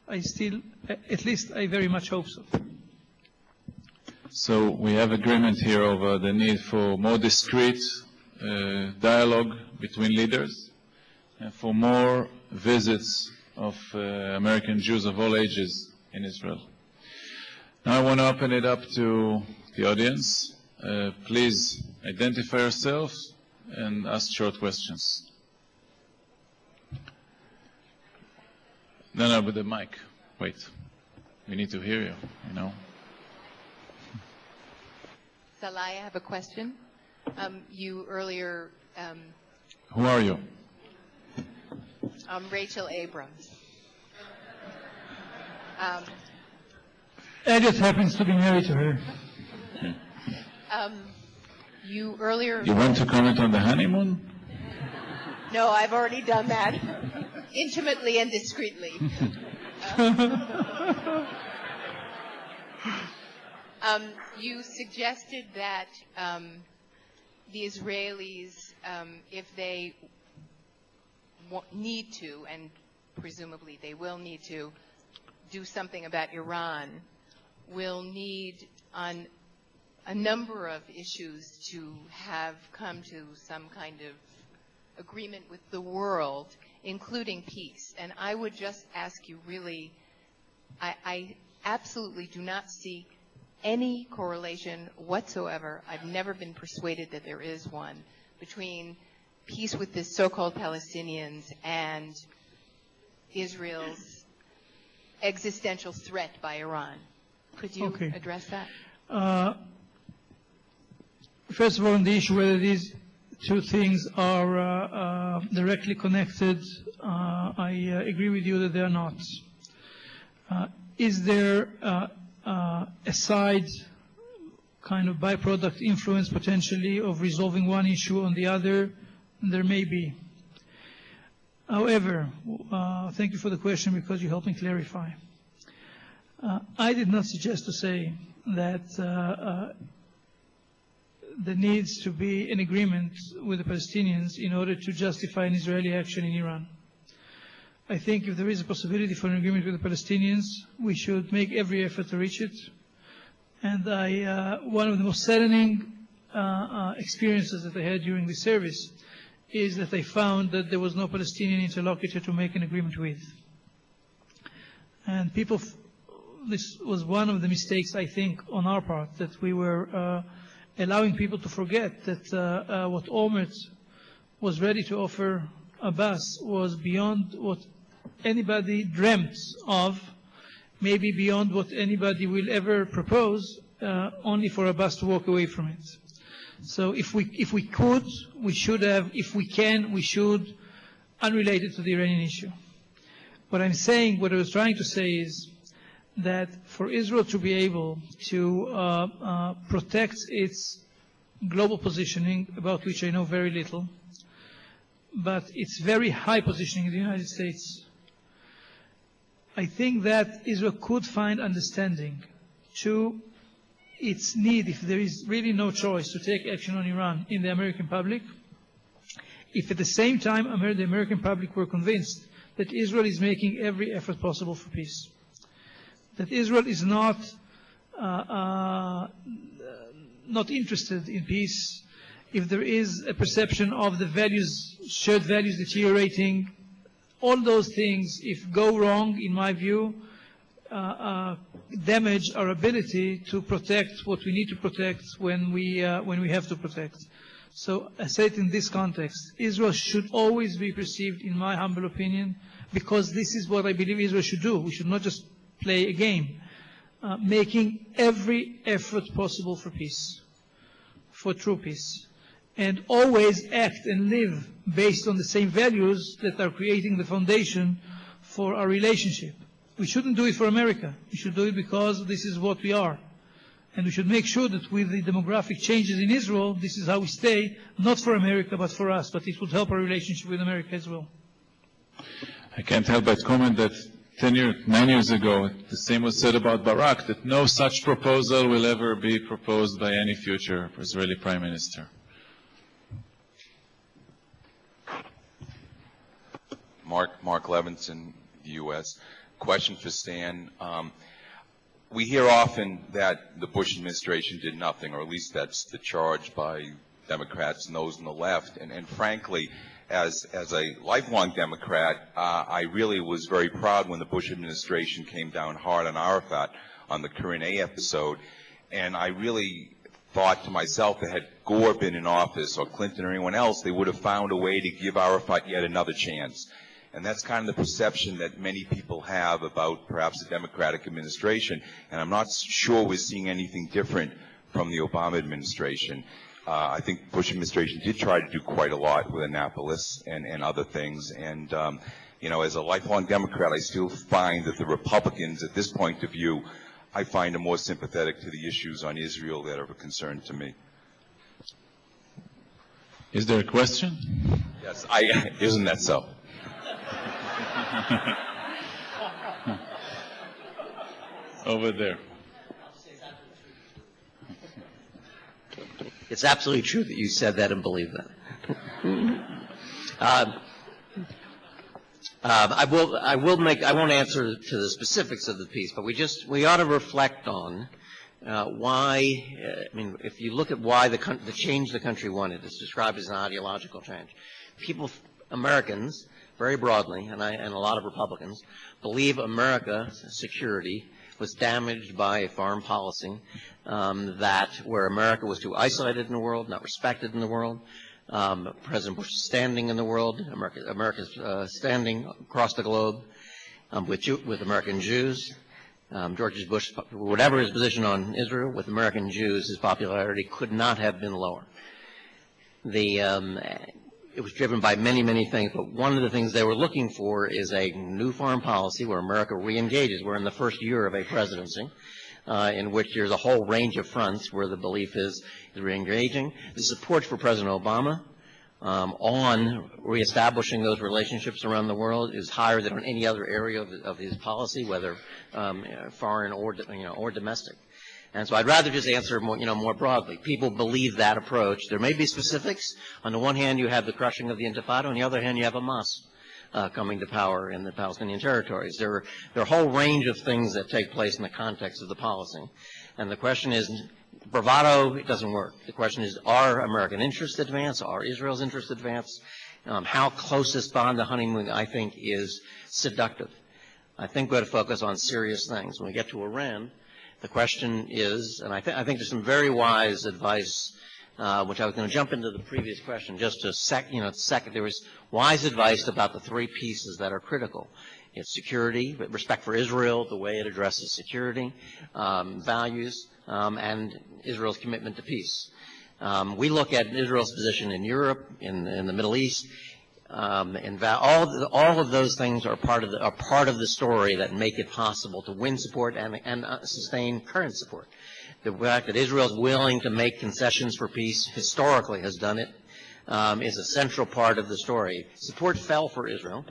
At least I very much hope so. So we have agreement here over the need for more discreet dialogue between leaders and for more visits of American Jews of all ages in Israel. Now I want to open it up to the audience. Please identify yourselves and ask short questions. No, with the mic. Wait. We need to hear you, you know. Salai, I have a question. You earlier... Who are you? Rachel Abrams. Elliot happens to be married to her. You earlier... You want to comment on the honeymoon? No, I've already done that. Intimately and discreetly. You suggested that the Israelis, if they need to, and presumably they will need to, do something about Iran, will need on a number of issues to have come to some kind of agreement with the world, including peace. And I would just ask you really, I absolutely do not see any correlation whatsoever. I've never been persuaded that there is one between peace with the so-called Palestinians and Israel's existential threat by Iran. Could you address that? First of all, on the issue whether these two things are directly connected, I agree with you that they are not. Is there a side kind of byproduct influence potentially of resolving one issue on the other? There may be. However, thank you for the question because you helped me clarify. I did not suggest to say that there needs to be an agreement with the Palestinians in order to justify an Israeli action in Iran. I think if there is a possibility for an agreement with the Palestinians, we should make every effort to reach it. And one of the most saddening experiences that I had during the service is that I found that there was no Palestinian interlocutor to make an agreement with. And this was one of the mistakes, I think, on our part, that we were allowing people to forget that what Olmert was ready to offer Abbas was beyond what anybody dreamt of, maybe beyond what anybody will ever propose, only for Abbas to walk away from it. So if we could, we should have. If we can, we should, unrelated to the Iranian issue. What I was trying to say is that for Israel to be able to protect its global positioning, about which I know very little, but its very high positioning in the United States, I think that Israel could find understanding to its need, if there is really no choice, to take action on Iran in the American public, if at the same time the American public were convinced that Israel is making every effort possible for peace, that Israel is not interested in peace, if there is a perception of the shared values deteriorating, all those things, if go wrong, in my view, damage our ability to protect what we need to protect when we have to protect. So I say it in this context. Israel should always be perceived, in my humble opinion, because this is what I believe Israel should do. We should not just play a game, making every effort possible for peace, for true peace, and always act and live based on the same values that are creating the foundation for our relationship. We shouldn't do it for America. We should do it because this is what we are. And we should make sure that with the demographic changes in Israel, this is how we stay, not for America, but for us. But it would help our relationship with America as well. I can't help but comment that 9 years ago, the same was said about Barak, that no such proposal will ever be proposed by any future Israeli Prime Minister. Mark Levinson, the U.S. Question for Stan. We hear often that the Bush administration did nothing, or at least that's the charge by Democrats and those on the left. And frankly, as a lifelong Democrat, I really was very proud when the Bush administration came down hard on Arafat on the Corinne A episode. And I really thought to myself that had Gore been in office, or Clinton or anyone else, they would have found a way to give Arafat yet another chance. And that's kind of the perception that many people have about perhaps the Democratic administration. And I'm not sure we're seeing anything different from the Obama administration. I think the Bush administration did try to do quite a lot with Annapolis and other things. And You know, as a lifelong Democrat, I still find that the Republicans, at this point of view, I find are more sympathetic to the issues on Israel that are of a concern to me. Is there a question? Yes, isn't that so? Over there. It's absolutely true that you said that and believe that. I won't answer to the specifics of the piece, but we ought to reflect on why, if you look at why the change the country wanted, it's described as an ideological change. Americans, very broadly, and a lot of Republicans, believe America's security was damaged by a foreign policy where America was too isolated in the world, not respected in the world. President Bush's standing in the world, America's standing across the globe with American Jews. George Bush, whatever his position on Israel, with American Jews, his popularity could not have been lower. It was driven by many, many things, but one of the things they were looking for is a new foreign policy where America re-engages. We're in the first year of a presidency in which there's a whole range of fronts where the belief is re-engaging. The support for President Obama on reestablishing those relationships around the world is higher than on any other area of his policy, whether foreign or domestic. And so I'd rather just answer more broadly. People believe that approach. There may be specifics. On the one hand, you have the crushing of the Intifada. On the other hand, you have Hamas coming to power in the Palestinian territories. There are a whole range of things that take place in the context of the policy. And the question is, bravado, it doesn't work. The question is, are American interests advanced? Are Israel's interests advanced? How close this bond to honeymoon, I think, is seductive. I think we ought to focus on serious things. When we get to Iran, the question is, and I think there's some very wise advice, which I was going to jump into the previous question just a second. There was wise advice about the three pieces that are critical. It's security, respect for Israel, the way it addresses security, values, and Israel's commitment to peace. We look at Israel's position in Europe, in the Middle East, and all of those things are part of the story that make it possible to win support and sustain current support. The fact that Israel is willing to make concessions for peace, historically has done it, is a central part of the story. Support fell for Israel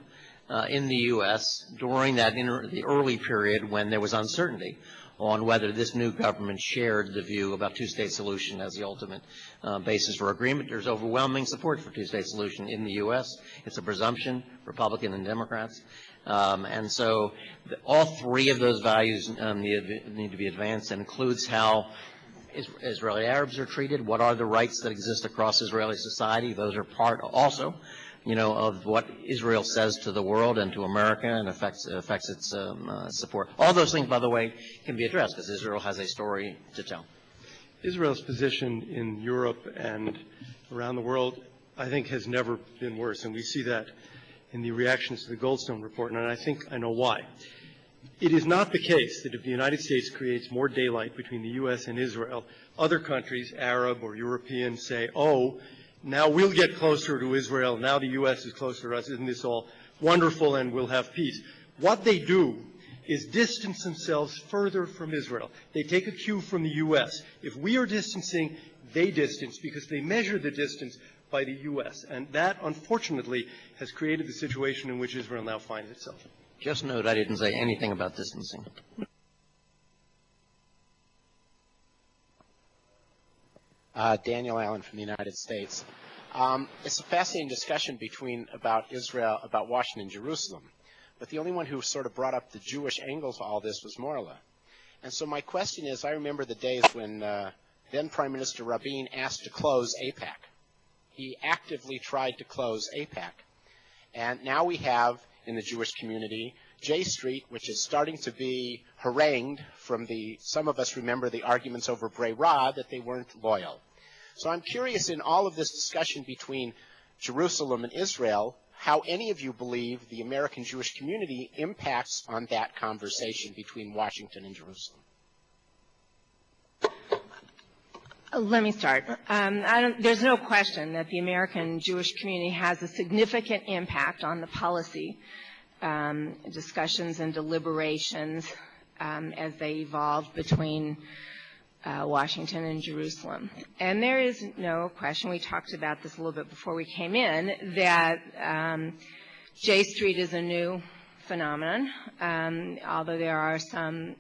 in the U.S. during the early period when there was uncertainty on whether this new government shared the view about two-state solution as the ultimate basis for agreement. There's overwhelming support for two-state solution in the U.S. It's a presumption, Republican and Democrats. And so all three of those values need to be advanced, and includes how Israeli Arabs are treated, what are the rights that exist across Israeli society. Those are part also of what Israel says to the world and to America, and affects its support. All those things, by the way, can be addressed because Israel has a story to tell. Israel's position in Europe and around the world, I think, has never been worse, and we see that in the reactions to the Goldstone report, and I think I know why. It is not the case that if the United States creates more daylight between the U.S. and Israel, other countries, Arab or European, say, oh, now we'll get closer to Israel, now the U.S. is closer to us, isn't this all wonderful, and we'll have peace. What they do is distance themselves further from Israel. They take a cue from the U.S. If we are distancing, they distance, because they measure the distance by the U.S. And that, unfortunately, has created the situation in which Israel now finds itself. Just note, I didn't say anything about distancing. Daniel Allen from the United States. It's a fascinating discussion about Israel, about Washington and Jerusalem. But the only one who sort of brought up the Jewish angle to all this was Morla. And so my question is, I remember the days when then Prime Minister Rabin asked to close AIPAC. He actively tried to close AIPAC. And now we have, in the Jewish community, J Street, which is starting to be harangued from some of us remember the arguments over Breirah that they weren't loyal. So I'm curious, in all of this discussion between Jerusalem and Israel, how any of you believe the American Jewish community impacts on that conversation between Washington and Jerusalem. Let me start. There's no question that the American Jewish community has a significant impact on the policy discussions and deliberations as they evolved between Washington and Jerusalem. And there is no question, we talked about this a little bit before we came in, that J Street is a new phenomenon, although there are some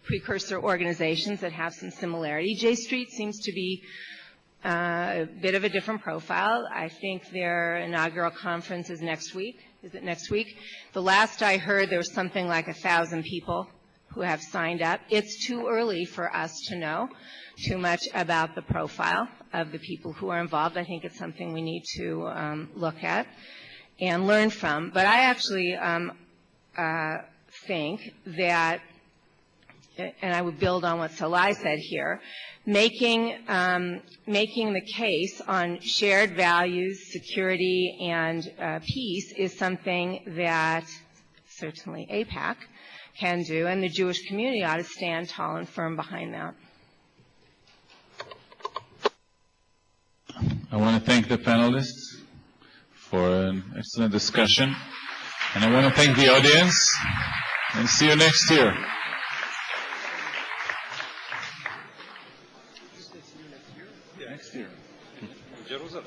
precursor organizations that have some similarity. J Street seems to be a bit of a different profile. I think their inaugural conference is next week. Is it next week? The last I heard, there was something like 1,000 people who have signed up. It's too early for us to know too much about the profile of the people who are involved. I think it's something we need to look at and learn from. But I actually think that, and I would build on what Salai said here, making the case on shared values, security, and peace is something that certainly AIPAC can do, and the Jewish community ought to stand tall and firm behind that. I want to thank the panelists for an excellent discussion, and I want to thank the audience, and see you next year. Next year. In Jerusalem.